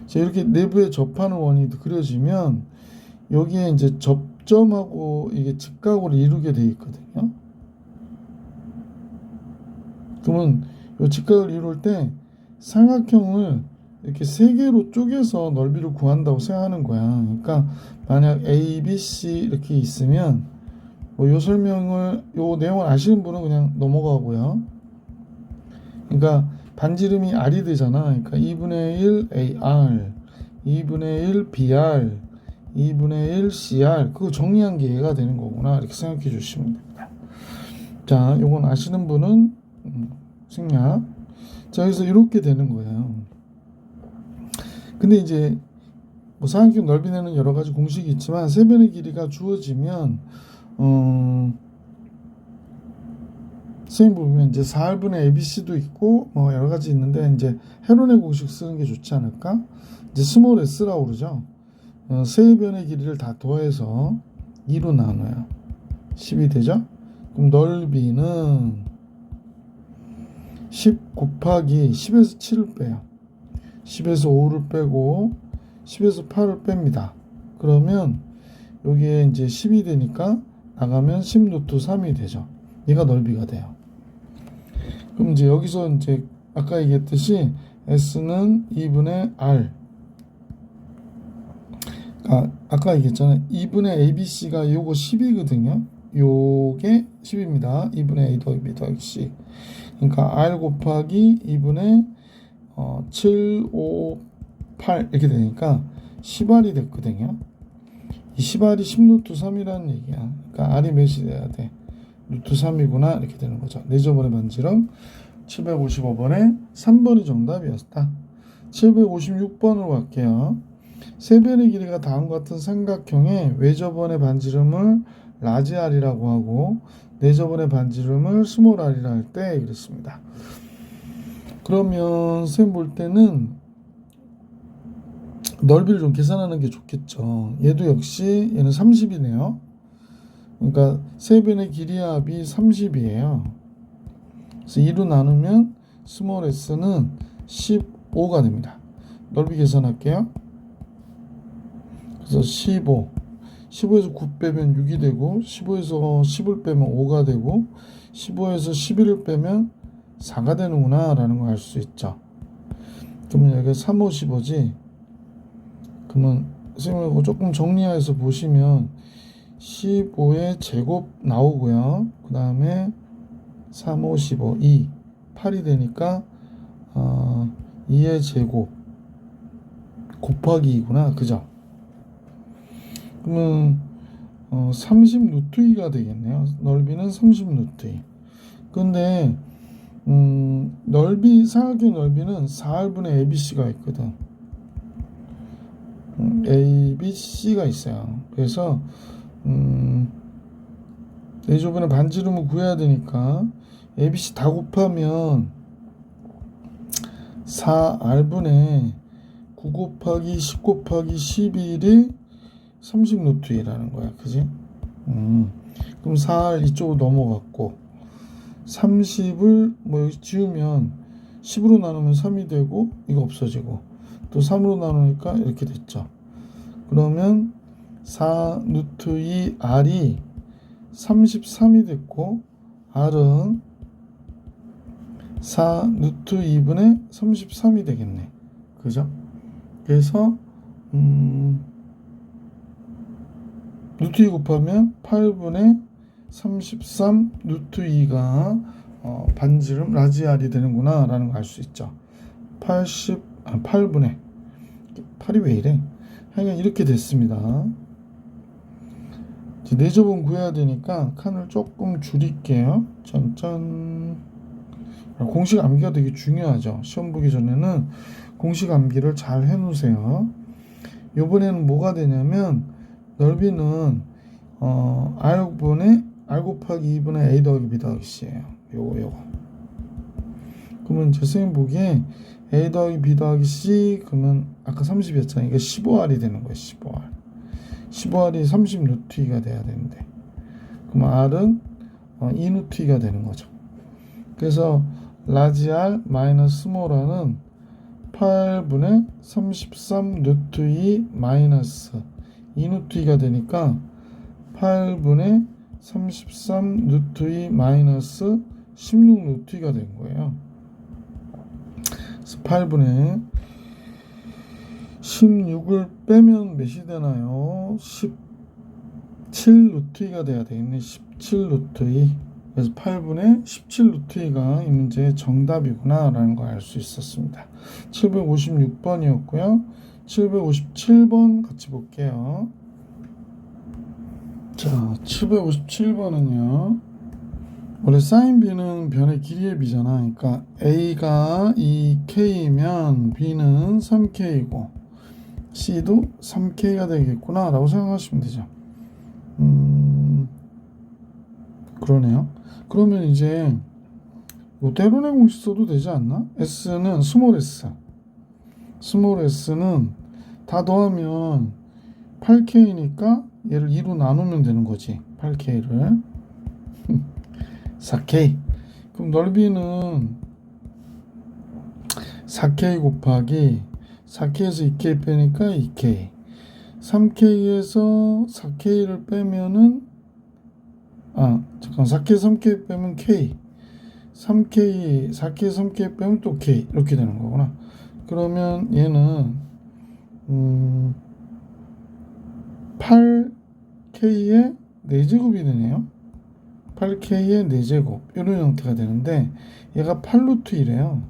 자 이렇게 내부에 접하는 원이 그려지면 여기에 이제 접점하고 이게 직각으로 이루게 돼 있거든요. 그러면 이 직각을 이룰 때 삼각형을 이렇게 세 개로 쪼개서 넓이를 구한다고 생각하는 거야. 그러니까 만약 A, B, C 이렇게 있으면 뭐 요 설명을 요 내용을 아시는 분은 그냥 넘어가고요. 그러니까 반지름이 R이 되잖아. 그러니까 2분의 1 AR, 2분의 1 BR, 2분의 1 CR 그거 정리한 게 얘가 되는 거구나 이렇게 생각해 주시면 됩니다. 자, 요건 아시는 분은 생략. 자, 그래서 이렇게 되는 거예요. 근데 이제 뭐 사각형 넓이 내는 여러 가지 공식이 있지만 세변의 길이가 주어지면 선생님 보면 이제 4R분의 ABC도 있고 뭐 여러 가지 있는데 이제 헤론의 공식 쓰는 게 좋지 않을까? 이제 스몰 s라고 그러죠. 세 변의 길이를 다 더해서 2로 나눠요. 10이 되죠? 그럼 넓이는 10 곱하기 10에서 7을 빼요. 10에서 5를 빼고 10에서 8을 뺍니다. 그러면 여기에 이제 10이 되니까 나가면 10 루트 3이 되죠. 얘가 넓이가 돼요. 그럼 이제 여기서 이제 아까 얘기했듯이 S는 2분의 R. 아까 얘기했잖아요. 2분의 ABC가 요거 10이거든요. 요게 10입니다. 2분의 A 더하기 B 더하기 C. 그러니까 R 곱하기 2분의 7, 5, 8 이렇게 되니까 10R이 됐거든요. 이 10R이 10루트 3이라는 얘기야. 그러니까 R이 몇이 돼야 돼? 루트 3이구나 이렇게 되는 거죠. 4저번의 반지름 755번에 3번이 정답이었다. 756번으로 갈게요. 세 변의 길이가 다음과 같은 삼각형의 외저번의 반지름을 라지 R이라고 하고 내저번의 반지름을 스몰 R이라 할 때 그랬습니다. 그러면 선생님 볼 때는 넓이를 좀 계산하는 게 좋겠죠. 얘도 역시 얘는 30이네요. 그러니까 세 변의 길이 합이 30이에요. 그래서 2로 나누면 스몰 s는 15가 됩니다. 넓이 계산할게요. 그래서 15. 15에서 9 빼면 6이 되고 15에서 10을 빼면 5가 되고 15에서 11을 빼면 4가 되는구나 라는 걸 알 수 있죠. 그러면 여기가 3, 5, 15지. 그러면 선생님하고 조금 정리해서 보시면 15의 제곱 나오고요. 그 다음에 3, 5, 15, 2, 8이 되니까 2의 제곱 곱하기 2구나. 그죠? 그러면 30 루트 2가 되겠네요. 넓이는 30 루트 2. 근데 넓이 사각형 넓이는 4R분의 ABC가 있거든. ABC가 있어요. 그래서 내조번의 반지름을 구해야 되니까 ABC 다 곱하면 4R분의 9 곱하기 10 곱하기 11이 30 루트 2라는 거야. 그지? 그럼 4R 이쪽으로 넘어갔고 30을 뭐 여기 지우면 10으로 나누면 3이 되고 이거 없어지고 또 3으로 나누니까 이렇게 됐죠. 그러면 4 루트 2 R이 33이 됐고 R은 4 루트 2분의 33이 되겠네. 그죠? 그래서 루트 2 곱하면 8분의 33 루트 2가 반지름 라지 R이 되는구나 라는 걸 알 수 있죠. 8분의 8이 왜 이래? 하여간 이렇게 됐습니다. 이제 내저번 구해야 되니까 칸을 조금 줄일게요. 짠짠. 공식 암기가 되게 중요하죠. 시험 보기 전에는 공식 암기를 잘 해놓으세요. 이번에는 뭐가 되냐면 넓이는 R 곱하기 2분의 A 더하기 B 더하기 C예요. 요거. 그러면 제 선생님 보기에 A 더하기 B 더하기 C 그러면 아까 30이었잖아요. 이게 15R이 되는 거예요. 15R. 15R이 30 루트 2가 돼야 되는데 그럼 R은 2 루트 2가 되는 거죠. 그래서 라지 R 마이너스 스몰 R은 8분의 33 루트 2 마이너스 2 루트 2가 되니까 8분의 33 루트 2 마이너스 16 루트 2가 된 거예요. 그래서 8분의 16을 빼면 몇이 되나요? 17 루트 2가 돼야 되겠네. 17 루트 2. 그래서 8분의 17 루트 2가 이 문제의 정답이구나 라는 걸 알 수 있었습니다. 756번이었고요. 757번 같이 볼게요. 자, 757번은요. 원래 사인 B는 변의 길이의 B잖아. 그러니까 A가 2K면 B는 3K이고 C도 3K가 되겠구나 라고 생각하시면 되죠. 그러네요. 그러면 이제 대론의 공식 써도 되지 않나? S는 스몰 s는 다 더하면 8K니까 얘를 2로 나누면 되는 거지. 8K를 4K. 그럼 넓이는 4K 곱하기 4K에서 2K 빼니까 2K. 3K에서 4K를 빼면은 4K 3K 빼면 K. 3K 4K 3K 빼면 또 K 이렇게 되는 거구나. 그러면 얘는 8K의 4제곱이 되네요. 8K의 4제곱 이런 형태가 되는데 얘가 8루트 1이에요.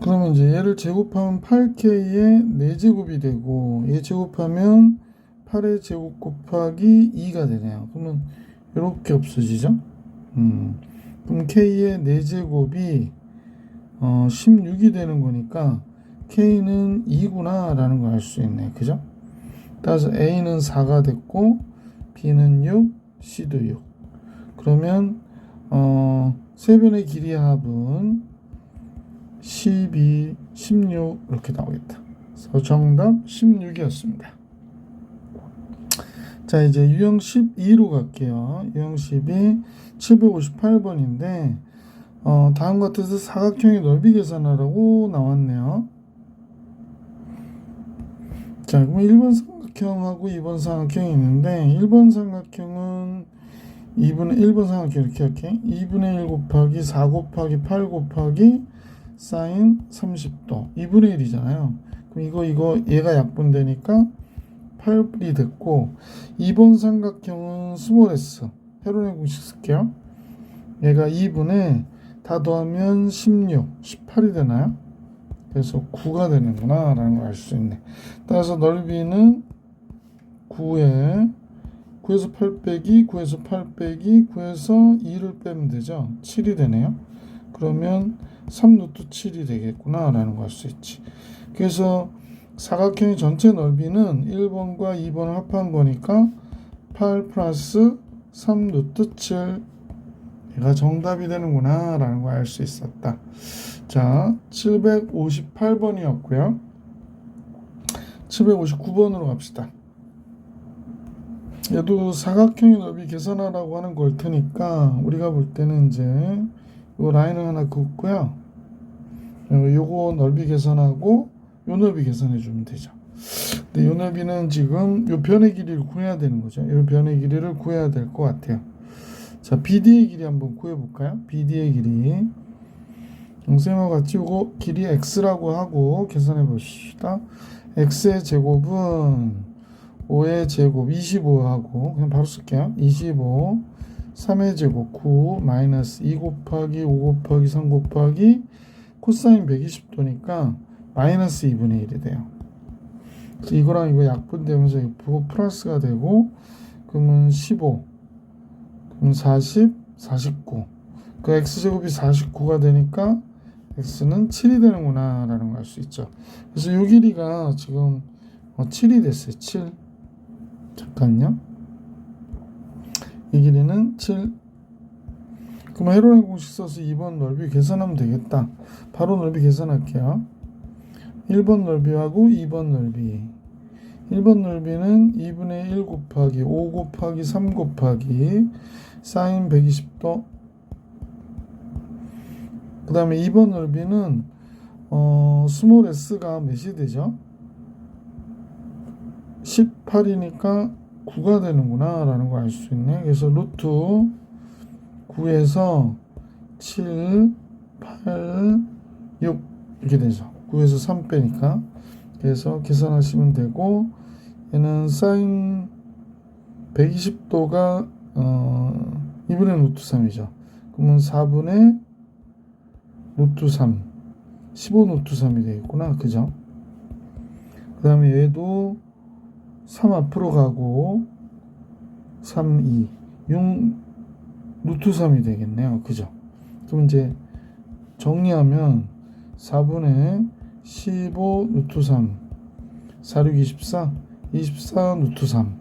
그러면 이제 얘를 제곱하면 8K의 4제곱이 되고 얘 제곱하면 8의 제곱 곱하기 2가 되네요. 그러면 이렇게 없어지죠. 그럼 K의 4제곱이 16이 되는 거니까 K는 2구나 라는 걸 알 수 있네. 그죠? 따라서 A는 4가 됐고 B는 6, C도 6. 그러면 세 변의 길이의 합은 12, 16 이렇게 나오겠다. 그래서 정답 16이었습니다. 자, 이제 유형 12로 갈게요. 유형 12 758번인데 다음과 같아서 사각형의 넓이 계산하라고 나왔네요. 자, 그럼 1번 삼각형하고 2번 삼각형이 있는데 1번 삼각형은 1번 삼각형 이렇게 할게. 2분의 1 곱하기 4 곱하기 8 곱하기 사인 30도 2분의 1이잖아요. 그럼 이거 얘가 약분되니까 8이 됐고 2번 삼각형은 스몰 s 헤론의 공식 쓸게요. 얘가 2분의 다 더하면 16, 18이 되나요? 그래서 9가 되는구나 라는 걸 알 수 있네. 따라서 넓이는 9에서 8 빼기 9에서 8 빼기 9에서 2를 빼면 되죠. 7이 되네요. 그러면 3루트 7이 되겠구나 라는 걸 알 수 있지. 그래서 사각형의 전체 넓이는 1번과 2번을 합한 거니까 8 플러스 3루트 7 얘가 정답이 되는구나 라는 걸 알 수 있었다. 자, 758번이었고요. 759번으로 갑시다. 얘도 사각형의 넓이 계산하라고 하는 걸 테니까 우리가 볼 때는 이제 요 라인을 하나 긋고요. 요거 넓이 계산하고 요 넓이 계산해 주면 되죠. 근데 요 넓이는 지금 요 변의 길이를 구해야 되는 거죠. 요 변의 길이를 구해야 될 것 같아요. 자, BD의 길이 한번 구해볼까요? BD의 길이 쌤과 같이 이거 길이 x라고 하고 계산해 봅시다. x의 제곱은 5의 제곱 25하고 그냥 바로 쓸게요. 25 3의 제곱 9 마이너스 2 곱하기 5 곱하기 3 곱하기 코사인 120도니까 마이너스 2분의 1이 돼요. 그래서 이거랑 이거 약분되면서 이거 플러스가 되고 그러면 15 그럼 40 49 그 x제곱이 49가 되니까 x는 7이 되는구나 라는 걸 알 수 있죠. 그래서 이 길이가 지금 7이 됐어요. 7 잠깐요. 이 길이는 7. 그럼 헤론의 공식 써서 2번 넓이 계산하면 되겠다. 바로 넓이 계산할게요. 1번 넓이하고 2번 넓이. 1번 넓이는 2분의 1 곱하기 5 곱하기 3 곱하기 사인 120도. 그 다음에 2번 넓이는 스몰 s가 몇이 되죠? 18이니까 9가 되는구나 라는 걸 알 수 있네. 그래서 루트 9에서 7, 8, 6 이렇게 되죠. 9에서 3 빼니까. 그래서 계산하시면 되고 얘는 사인 120도가 2분의 루트 3이죠. 그러면 4분의 루트 3 15 루트 3이 되겠구나. 그죠? 그 다음에 얘도 3 앞으로 가고 3, 2 6 루트 3이 되겠네요. 그죠? 그럼 이제 정리하면 4분의 15 루트 3 46 24 24 루트 3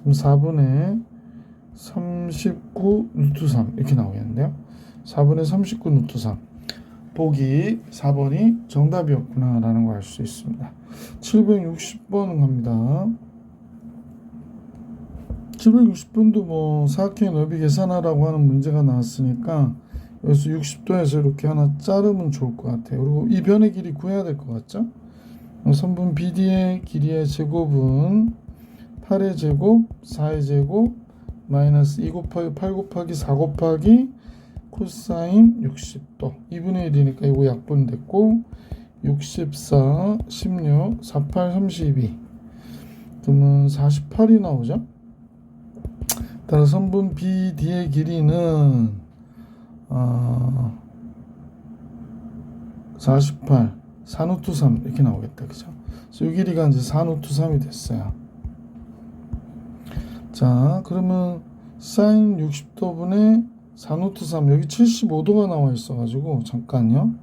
그럼 4분의 39 루트 3 이렇게 나오겠는데요. 4분의 39 루트 3 보기 4번이 정답이었구나 라는 걸 알 수 있습니다. 760번 갑니다. 760번도 뭐 사각형의 넓이 계산하라고 하는 문제가 나왔으니까 여기서 60도에서 이렇게 하나 자르면 좋을 것 같아요. 그리고 이 변의 길이 구해야 될 것 같죠? 선분 BD의 길이의 제곱은 8의 제곱, 4의 제곱, 마이너스 2 곱하기 8 곱하기 4 곱하기 코사인 60도 2분의 1이니까 이거 약분됐고 64, 16, 48, 32 그러면 48이 나오죠. 따라 선분 BD의 길이는 48, 4루트 3 이렇게 나오겠다. 그죠? 그래서 이 길이가 이제 4루트 3이 됐어요. 자, 그러면 사인 60도분의 4루트 3 여기 75도가 나와 있어가지고 잠깐요.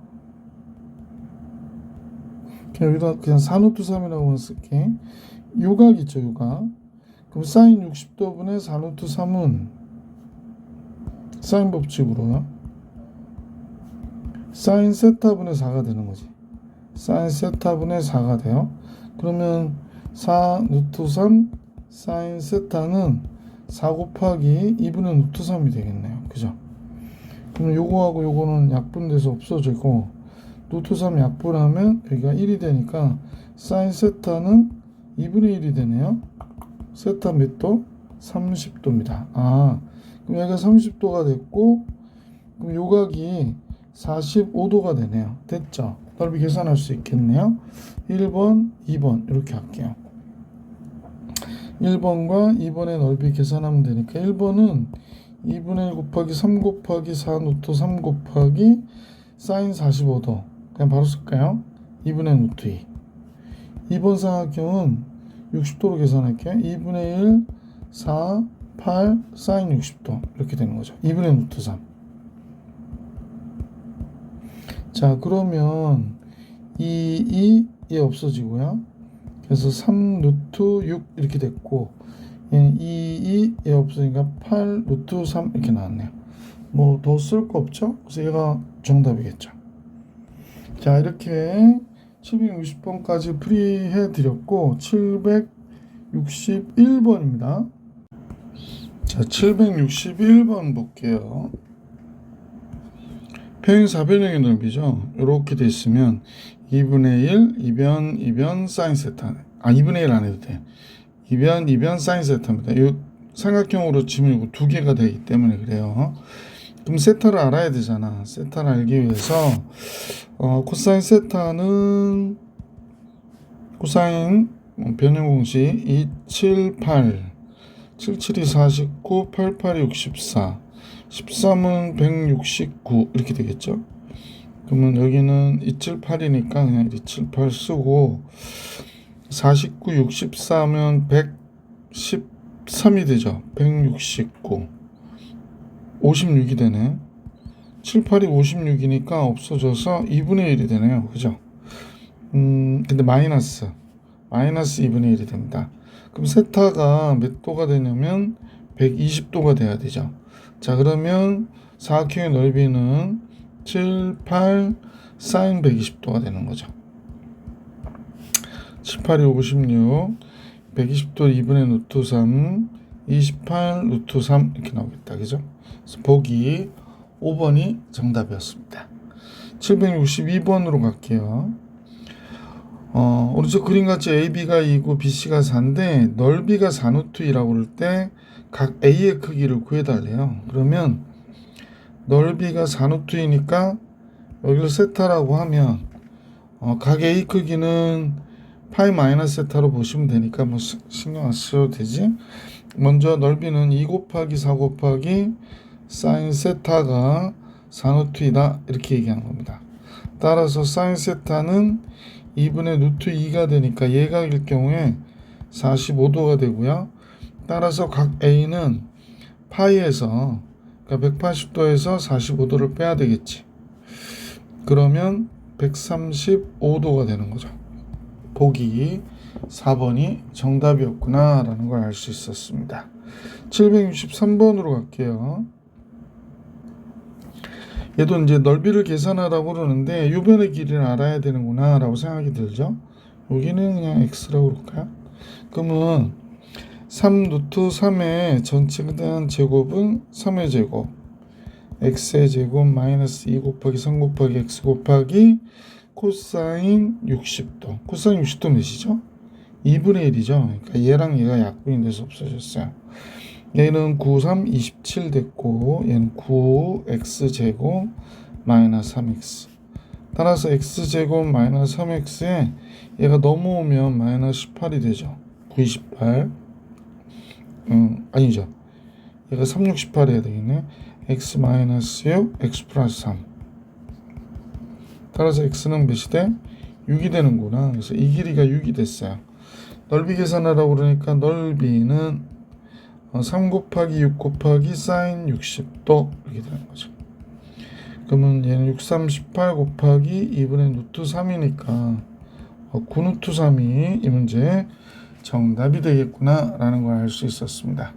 여기다 그냥 4루트 3이라고 쓸게. 요각 있죠, 요각. 그럼 사인 60도분의 4루트 3은 사인 법칙으로요. 사인 세타분의 4가 되는 거지. 사인 세타분의 4가 돼요. 그러면 4 루트 3 사인 세타는 4 곱하기 2분의 루트 3이 되겠네요. 그죠? 그럼 요거하고 요거는 약분돼서 없어지고 루트 3 약분하면 여기가 1이 되니까 사인 세타는 2분의 1이 되네요. 세타 몇 도? 30도입니다. 그럼 여기가 30도가 됐고 그럼 요각이 45도가 되네요. 됐죠? 넓이 계산할 수 있겠네요. 1번, 2번 이렇게 할게요. 1번과 2번의 넓이 계산하면 되니까 1번은 2분의 1 곱하기 3 곱하기 4 루트 3 곱하기 사인 45도 그냥 바로 쓸까요? 2분의 루트 2 2번 삼각형은 60도로 계산할게요. 2분의 1 4 8 사인 60도 이렇게 되는 거죠. 2분의 루트 3 자, 그러면 2 없어지고요. 그래서 3 루트 6 이렇게 됐고 2 없으니까 8 루트 3 이렇게 나왔네요. 뭐 더 쓸 거 없죠? 그래서 얘가 정답이겠죠. 자, 이렇게 760번까지 풀이해 드렸고 761번입니다. 자, 761번 볼게요. 평행사변형의 넓이죠. 이렇게 돼 있으면 2분의 1 2변 사인 세타 2분의 1 안 해도 돼. 2변 사인 세타입니다. 이 삼각형으로 치면 이거 두 개가 되기 때문에 그래요. 그럼 세타를 알아야 되잖아. 세타를 알기 위해서 코사인 세타는 코사인 변형 공식 278 77이 49 88이 64 13은 169 이렇게 되겠죠. 그러면 여기는 278이니까 그냥 278 쓰고 49 64면 113이 되죠. 169 56이 되네. 78이 56이니까 없어져서 2분의 1이 되네요. 그죠? 근데 마이너스 2분의 1이 됩니다. 그럼 세타가 몇 도가 되냐면 120도가 돼야 되죠. 자, 그러면 사각형의 넓이는 7, 8 사인 120도가 되는 거죠. 7, 8이 56 120도 2분의 루트 3 28 루트 3 이렇게 나오겠다. 그죠? 그래서 보기 5번이 정답이었습니다. 762번으로 갈게요. 오른쪽 그림같이 AB가 2고 BC가 4인데 넓이가 4루트2라고 그럴 때 각 A의 크기를 구해달래요. 그러면 넓이가 4루트이니까 여기를 세타라고 하면 각 A 크기는 파이 마이너스 세타로 보시면 되니까 뭐 신경 안 쓰셔도 되지. 먼저 넓이는 2 곱하기 4 곱하기 사인 세타가 4루트이다 이렇게 얘기하는 겁니다. 따라서 사인 세타는 2분의 루트 2가 되니까 예각일 경우에 45도가 되고요. 따라서 각 A는 파이에서 그러니까 180도에서 45도를 빼야 되겠지. 그러면 135도가 되는 거죠. 보기 4번이 정답이었구나 라는 걸 알 수 있었습니다. 763번으로 갈게요. 얘도 이제 넓이를 계산하라고 그러는데 유변의 길이를 알아야 되는구나 라고 생각이 들죠. 여기는 그냥 x라고 그럴까요? 그러면 3 루트 3의 전체에 대한 제곱은 3의 제곱 x의 제곱 마이너스 2 곱하기 3 곱하기 x 곱하기 코사인 60도. 코사인 60도 몇이죠? 2분의 1이죠. 그러니까 얘랑 얘가 약분이 돼서 없어졌어요. 얘는 9, 3, 27 됐고 얘는 9 x제곱 마이너스 3x. 따라서 x제곱 마이너스 3x에 얘가 넘어오면 마이너스 18이 되죠. 9, 28. 아니죠. 얘가 3, 6, 18 해야 되겠네. x 마이너스 6, x 플러스 3. 따라서 x는 몇이 돼? 6이 되는구나. 그래서 이 길이가 6이 됐어요. 넓이 계산하라고 그러니까 넓이는 3 곱하기 6 곱하기 사인 60도 이렇게 되는 거죠. 그러면 얘는 6, 3, 18 곱하기 2분의 루트 3이니까 9 루트 3이 이 문제 정답이 되겠구나 라는 걸 알 수 있었습니다.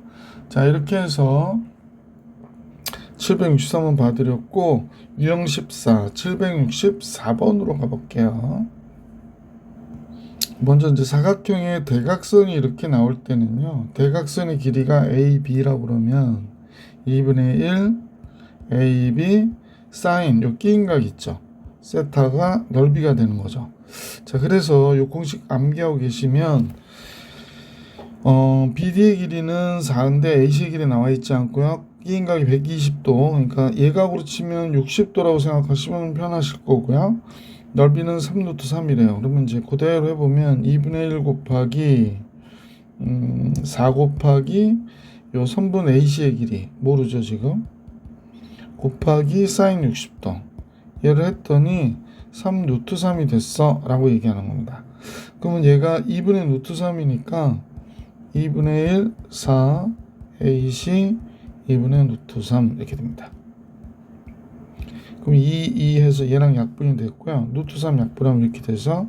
자, 이렇게 해서 763번 봐드렸고 유형 14 764번으로 가볼게요. 먼저 이제 사각형의 대각선이 이렇게 나올 때는요, 대각선의 길이가 AB라고 그러면 2분의 1 AB 사인 요 끼임각 있죠. 세타가 넓이가 되는 거죠. 자, 그래서 요 공식 암기하고 계시면 BD의 길이는 4인데 AC의 길이 나와 있지 않고요. 끼임각이 120도, 그러니까 예각으로 치면 60도라고 생각하시면 편하실 거고요. 넓이는 3루트 3이래요. 그러면 이제 그대로 해보면 2분의 1 곱하기 4 곱하기 요 선분 AC의 길이 모르죠 지금, 곱하기 사인 60도 얘를 했더니 3루트 3이 됐어 라고 얘기하는 겁니다. 그러면 얘가 2분의 루트 3이니까 2분의 1 4 AC 2분의 루트 3 이렇게 됩니다. 그럼 2 해서 얘랑 약분이 됐고요. 루트 3 약분하면 이렇게 돼서,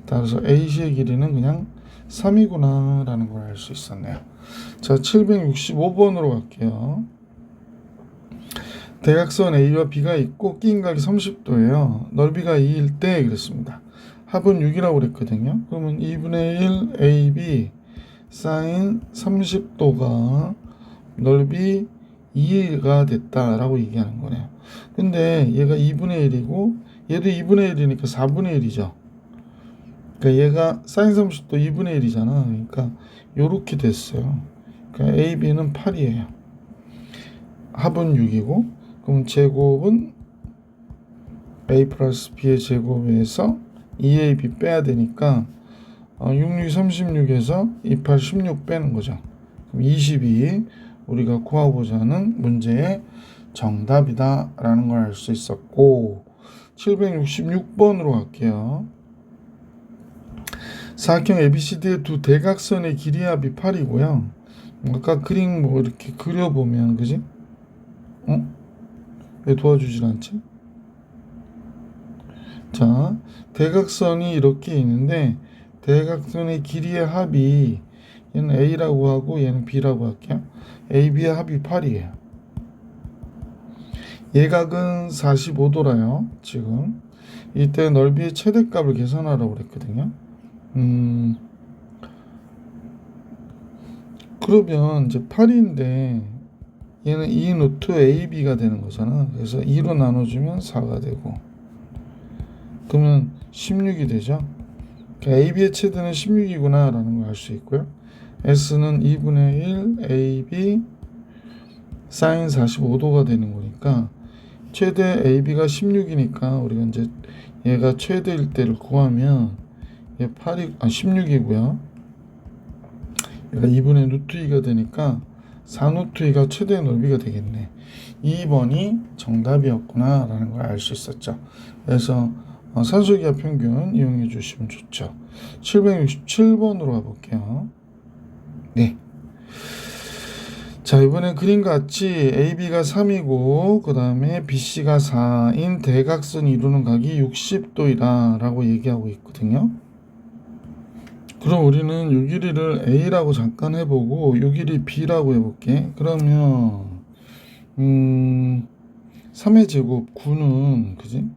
따라서 AC의 길이는 그냥 3이구나 라는 걸 알 수 있었네요. 자, 765번으로 갈게요. 대각선 A와 B가 있고 끼임각이 30도예요. 넓이가 2일 때 그랬습니다. 합은 6이라고 그랬거든요. 그러면 2분의 1 AB 사인 30도가 넓이 2가 됐다라고 얘기하는 거네요. 근데 얘가 2분의 1이고 얘도 2분의 1이니까 4분의 1이죠. 그러니까 얘가 사인 30도 2분의 1이잖아. 그러니까 요렇게 됐어요. 그러니까 AB는 8이에요. 합은 6이고, 그럼 제곱은 A 플러스 B의 제곱에서 2AB 빼야 되니까 6, 6, 36에서 28, 16 빼는 거죠. 그럼 22 우리가 구하고자 하는 문제의 정답이다 라는 걸 알 수 있었고, 766번으로 갈게요. 사각형 ABCD의 두 대각선의 길이 합이 8이고요. 아까 그림 뭐 이렇게 그려보면, 그지? 왜 도와주질 않지? 자, 대각선이 이렇게 있는데 대각선의 길이의 합이, 얘는 A라고 하고 얘는 B라고 할게요. AB의 합이 8이에요. 예각은 45도라요. 지금 이때 넓이의 최대값을 계산하라고 그랬거든요. 그러면 이제 8인데 얘는 2 루트 AB가 되는 거잖아. 그래서 2로 나눠주면 4가 되고, 그러면 16이 되죠. 그러니까 AB의 최대는 16이구나 라는 걸 알 수 있고요. S는 2분의 1 AB 사인 45도가 되는 거니까 최대 AB가 16이니까 우리가 이제 얘가 최대일 때를 구하면 얘 16이고요. 얘가 2분의 루트 2가 되니까 4 루트 2가 최대 넓이가 되겠네. 2번이 정답이었구나 라는 걸 알 수 있었죠. 그래서 산술기하 평균 이용해 주시면 좋죠. 767번으로 가볼게요. 네. 자, 이번에 그림 같이 AB가 3이고 그 다음에 BC가 4인 대각선이 이루는 각이 60도이다 라고 얘기하고 있거든요. 그럼 우리는 요 길이를 A라고 잠깐 해보고 요 길이 B라고 해볼게. 그러면 3의 제곱 9는 그지?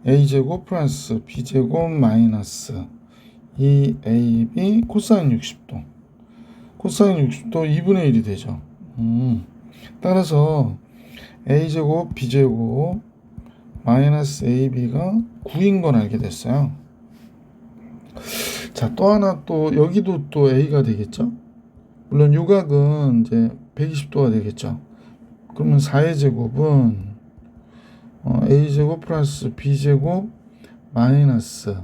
A제곱 플러스 B제곱 마이너스 2AB 코사인 60도 코사인 60도 2분의 1이 되죠. 따라서 A제곱 B제곱 마이너스 AB가 9인 건 알게 됐어요. 자, 또 하나 또 여기도 또 A가 되겠죠. 물론 요각은 이제 120도가 되겠죠. 그러면 4의 제곱은 A제곱 플러스 B제곱 마이너스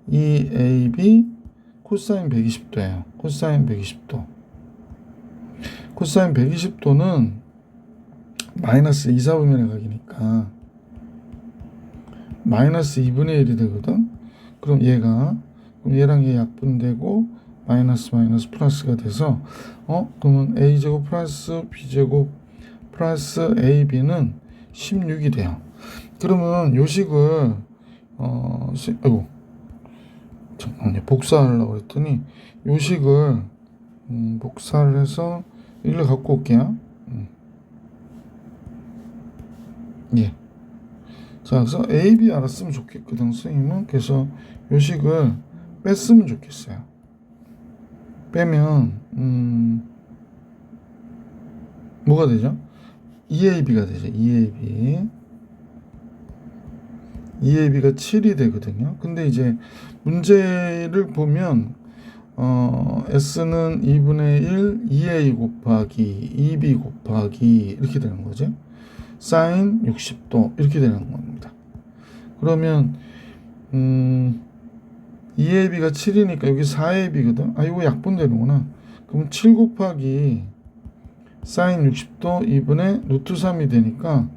2AB 코사인 120도예요. 코사인 120도. 코사인 120도는 마이너스 2, 4분면의 각이니까 마이너스 2분의 1이 되거든. 그럼 얘랑 얘 약분되고 마이너스 플러스가 돼서 그러면 A제곱 플러스 B제곱 플러스 AB는 16이 돼요. 그러면 요식을 잠깐만요. 복사하려고 했더니 요식을 복사를 해서 일로 갖고 올게요. 예. 자, 그래서 A, B 알았으면 좋겠거든, 선생님은. 그래서 요식을 뺐으면 좋겠어요. 빼면 뭐가 되죠? 2AB가 되죠. 2AB가 7이 되거든요. 근데 이제 문제를 보면 S는 2분의 1 2A 곱하기 2B 곱하기 이렇게 되는 거죠. 사인 60도 이렇게 되는 겁니다. 그러면 2AB가 7이니까 여기 4AB거든. 이거 약분되는구나. 그럼 7 곱하기 사인 60도 2분의 루트 3이 되니까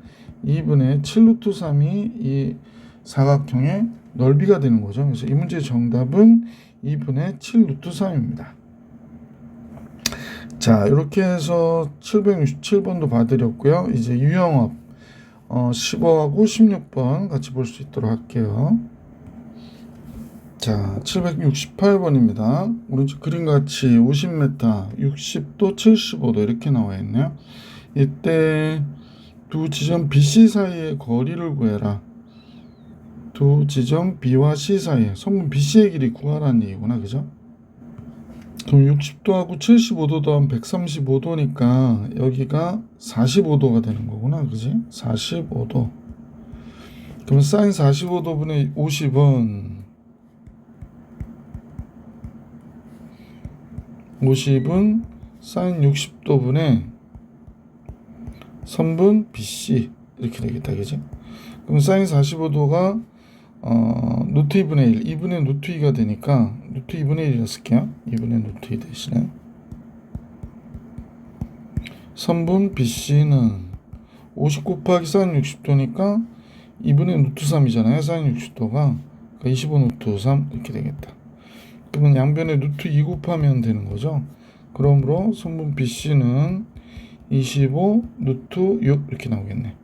2분의 7 루트 3이 이 사각형의 넓이가 되는 거죠. 그래서 이 문제의 정답은 2분의 7 루트 3입니다. 자, 이렇게 해서 767번도 봐드렸고요. 이제 유형업 15하고 16번 같이 볼 수 있도록 할게요. 자, 768번입니다. 오른쪽 그림같이 50m, 60도, 75도 이렇게 나와 있네요. 이때 두 지점 BC 사이의 거리를 구해라. 두 지점 B와 C 사이에 선분 BC의 길이 구하라는 얘기구나. 그죠? 그럼 60도하고 75도 더하면 135도니까 여기가 45도가 되는 거구나. 그지? 45도. 그럼 사인 45도분의 50은 사인 60도분의 선분 BC 이렇게 되겠다. 그지? 그럼 사인 45도가 루트 2분의 1, 2분의 루트 2가 되니까 루트 2분의 1이라 쓸게요. 2분의 루트 2 대신에 선분 BC는 50 곱하기 사인 60도니까 2분의 루트 3이잖아요. 사인 60도가 그러니까 25 루트 3 이렇게 되겠다. 그러면 양변에 루트 2 곱하면 되는 거죠. 그러므로 선분 BC는 25 루트 6 이렇게 나오겠네.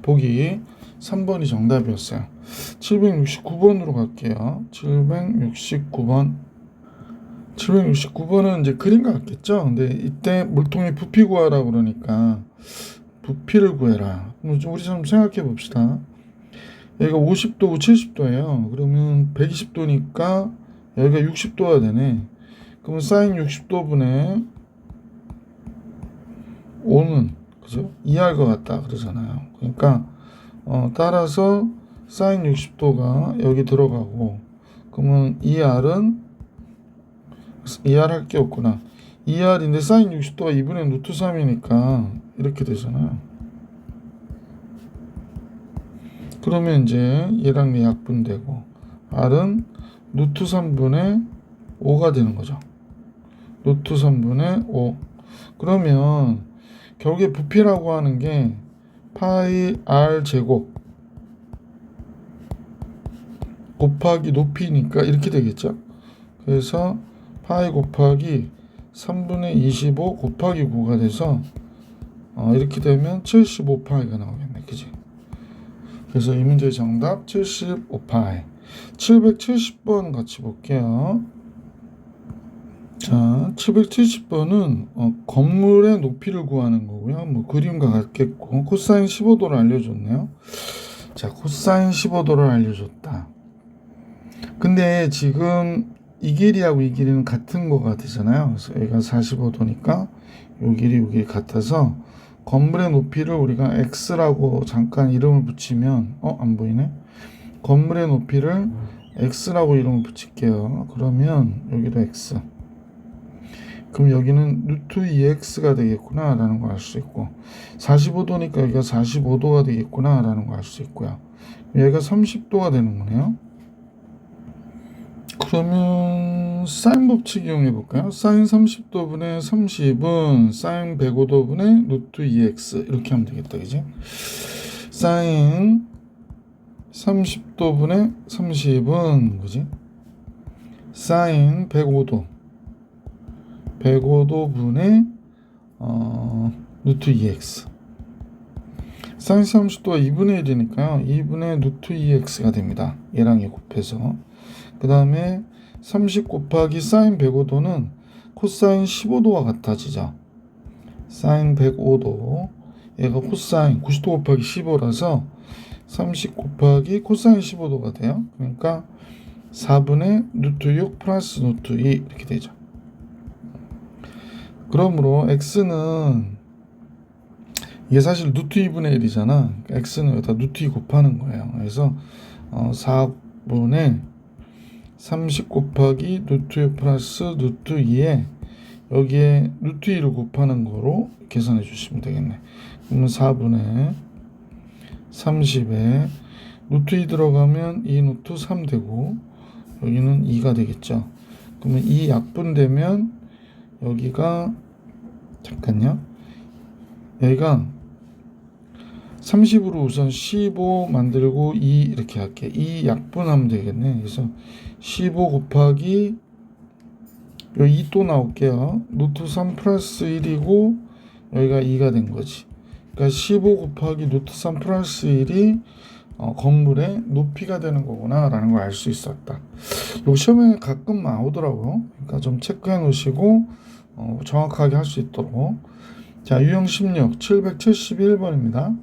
보기 3번이 정답이었어요. 769번으로 갈게요. 769번은 이제 그림 같겠죠. 근데 이때 물통의 부피 구하라 그러니까 부피를 구해라. 우리 좀 생각해 봅시다. 여기가 50도고 70도예요. 그러면 120도니까 여기가 60도가 되네. 그러면 사인 60도분의 5는 그죠? 이해할 것 같다 그러잖아요. 그러니까 따라서 사인 60도가 여기 들어가고 그러면 ER은 ER 할 게 없구나. ER인데 사인 60도가 2분의 루트 3이니까 이렇게 되잖아요. 그러면 이제 얘랑 얘 약분되고 R은 루트 3분의 5가 되는 거죠. 루트 3분의 5. 그러면 결국에 부피라고 하는 게 파이 R 제곱 곱하기 높이니까 이렇게 되겠죠. 그래서 파이 곱하기 3분의 25 곱하기 9가 돼서 이렇게 되면 75파이가 나오겠네. 그지? 그래서 이 문제의 정답 75파이. 770번 같이 볼게요. 자, 770번은 건물의 높이를 구하는 거고요. 뭐 그림과 같겠고 코사인 15도를 알려줬네요. 자, 코사인 15도를 알려줬다. 근데 지금 이 길이하고 이 길이는 같은 거 같으잖아요. 그래서 여기가 45도니까 요 길이 같아서 건물의 높이를 우리가 x라고 잠깐 이름을 붙이면 안 보이네. 건물의 높이를 x라고 이름을 붙일게요. 그러면 여기도 x. 그럼 여기는 루트 2x가 되겠구나 라는 걸 알 수 있고 45도니까 여기가 45도가 되겠구나 라는 걸 알 수 있고요. 얘가 30도가 되는 거네요. 그러면 사인 법칙 이용해 볼까요? 사인 30도분의 30은 사인 105도분의 루트 2x 이렇게 하면 되겠다. 그지? 사인 30도분의 30은 뭐지? 사인 105도분의 루트 2x. 사인 30도가 2분의 1이니까요. 2분의 루트 2x가 됩니다. 얘랑 얘 곱해서. 그 다음에 30 곱하기 사인 105도는 코사인 15도와 같아지죠. 사인 105도. 얘가 코사인 90도 곱하기 15라서 30 곱하기 코사인 15도가 돼요. 그러니까 4분의 루트 6 플러스 루트 2 이렇게 되죠. 그러므로 x는 이게 사실 루트 2분의 1이잖아. x는 여기다 루트 2 곱하는 거예요. 그래서 4분의 30 곱하기 루트 6 플러스 루트 2에 여기에 루트 2를 곱하는 거로 계산해 주시면 되겠네. 그러면 4분의 30에 루트 2 들어가면 2 루트 3 되고 여기는 2가 되겠죠. 그러면 2 약분되면 여기가 잠깐요. 여기가 30으로 우선 15 만들고 2 이렇게 할게. 2 약분하면 되겠네. 그래서 15 곱하기 여기 2 또 나올게요. 루트 3 플러스 1이고 여기가 2가 된 거지. 그러니까 15 곱하기 루트 3 플러스 1이 건물의 높이가 되는 거구나 라는 걸 알 수 있었다. 요 시험에 가끔 나오더라고요. 그러니까 좀 체크해 놓으시고 정확하게 할 수 있도록. 자, 유형 16 771번입니다.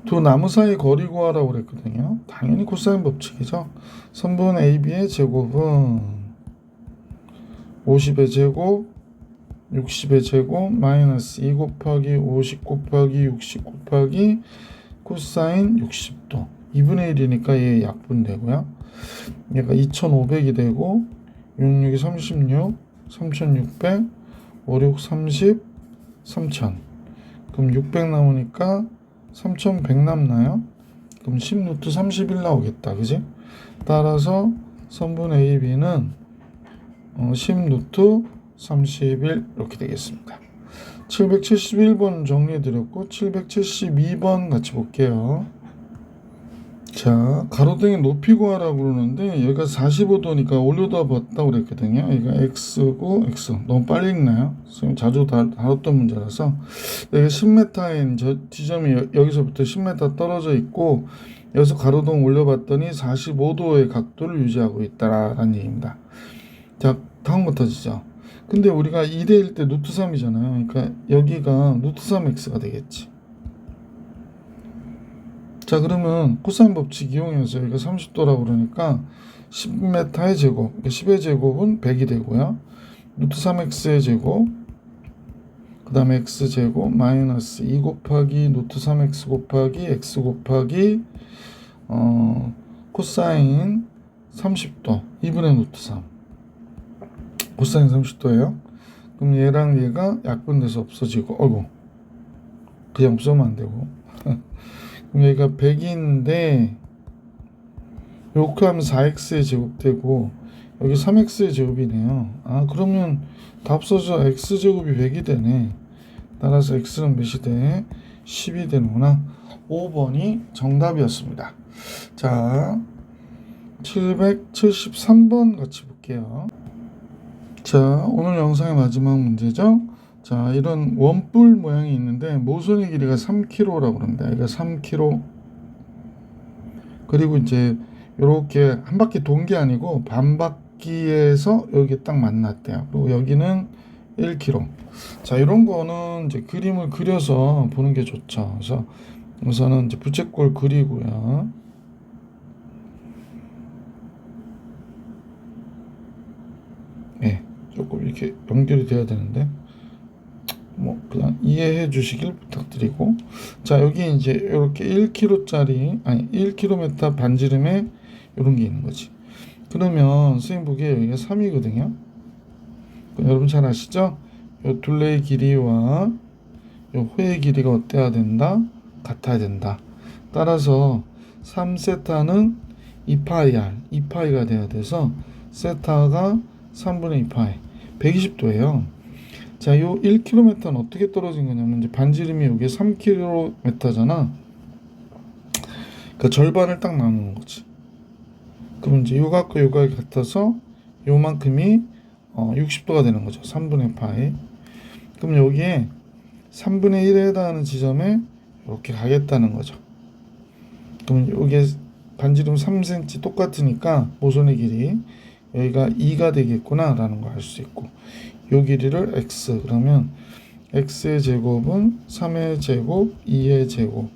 두 나무 사이 거리 구하라고 그랬거든요. 당연히 코사인 법칙이죠. 선분 AB의 제곱은 50의 제곱 60의 제곱 마이너스 2 곱하기 50 곱하기 60 곱하기 코사인 60도 2분의 1이니까 얘 약분되고요. 얘가 2500이 되고 66이 36 3600 56 30 3000 그럼 600 나오니까 3100 남나요? 그럼 10 루트 31 나오겠다. 그지? 따라서 선분 AB는 10 루트 31 이렇게 되겠습니다. 771번 정리해드렸고 772번 같이 볼게요. 자, 가로등의 높이 구하라고 그러는데 여기가 45도니까 올려다 봤다고 그랬거든요. 여기가 x고 x 너무 빨리 읽나요? 선생님 자주 다뤘던 문제라서 여기 10m인 저 지점이 여기서부터 10m 떨어져 있고 여기서 가로등 올려봤더니 45도의 각도를 유지하고 있다라는 얘기입니다. 자, 다음 터지죠. 근데 우리가 2대1 때 루트 3이잖아요. 그러니까 여기가 루트 3x가 되겠지. 자, 그러면 코사인 법칙 이용해서 여기가 30도라고 그러니까 10m의 제곱, 그러니까 10의 제곱은 100이 되고요. 루트 3x의 제곱, 그 다음에 x제곱 마이너스 2 곱하기 루트 3x 곱하기 x 곱하기 코사인 30도 2분의 루트 3 코사인 30도예요. 그럼 얘랑 얘가 약분돼서 없어지고 그냥 없으면 안 되고 그럼 여기가 100인데 요렇게 하면 4x의 제곱되고 여기 3x의 제곱이네요. 그러면 다 없어져 x제곱이 100이 되네. 따라서 x는 몇이 돼? 10이 되는구나. 5번이 정답이었습니다. 자, 773번 같이 볼게요. 자, 오늘 영상의 마지막 문제죠. 자, 이런 원뿔 모양이 있는데 모선의 길이가 3km라고 그럽니다. 이거 3km. 그리고 이제 이렇게 한 바퀴 돈 게 아니고 반 바퀴에서 여기 딱 만났대요. 그리고 여기는 1km. 자, 이런 거는 이제 그림을 그려서 보는 게 좋죠. 그래서 우선은 이제 부채꼴 그리고요. 네, 조금 이렇게 연결이 돼야 되는데 뭐 그냥 이해해 주시길 부탁드리고, 자, 여기 이제 이렇게 1km짜리 아니 1km 반지름에 이런 게 있는 거지. 그러면 선생님 보기에 여기가 3이거든요. 여러분 잘 아시죠? 요 둘레의 길이와 요 호의 길이가 어때야 된다? 같아야 된다. 따라서 3세타는 2파이 r, 2파이가 돼야 돼서 세타가 3분의 2파이, 120도예요. 자, 요 1km는 어떻게 떨어진 거냐면 이제 반지름이 여기 3km잖아. 그 절반을 딱 나누는 거지. 그럼 이제 요각과 요각이 같아서 요만큼이 60도가 되는 거죠. 3분의 파이. 그럼 여기에 3분의 1에 해당하는 지점에 이렇게 가겠다는 거죠. 그럼 여기에 반지름 3cm 똑같으니까 모선의 길이 여기가 2가 되겠구나 라는 걸 알 수 있고, 요 길이를 x, 그러면 x의 제곱은 3의 제곱 2의 제곱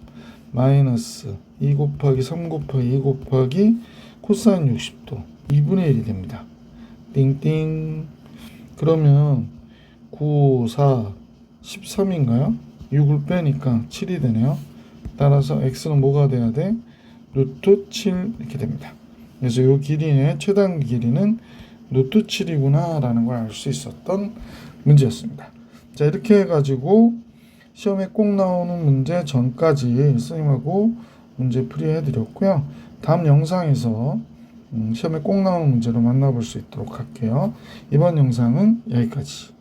마이너스 2 곱하기 3 곱하기 2 곱하기 코사인 60도 2분의 1이 됩니다. 띵띵. 그러면 9, 4, 13인가요? 6을 빼니까 7이 되네요. 따라서 x는 뭐가 돼야 돼? 루트 7 이렇게 됩니다. 그래서 이 길이의 최단 길이는 루트 7이구나 라는 걸 알 수 있었던 문제였습니다. 자, 이렇게 해가지고 시험에 꼭 나오는 문제 전까지 선생님하고 문제 풀이해 드렸고요. 다음 영상에서 시험에 꼭 나오는 문제로 만나볼 수 있도록 할게요. 이번 영상은 여기까지.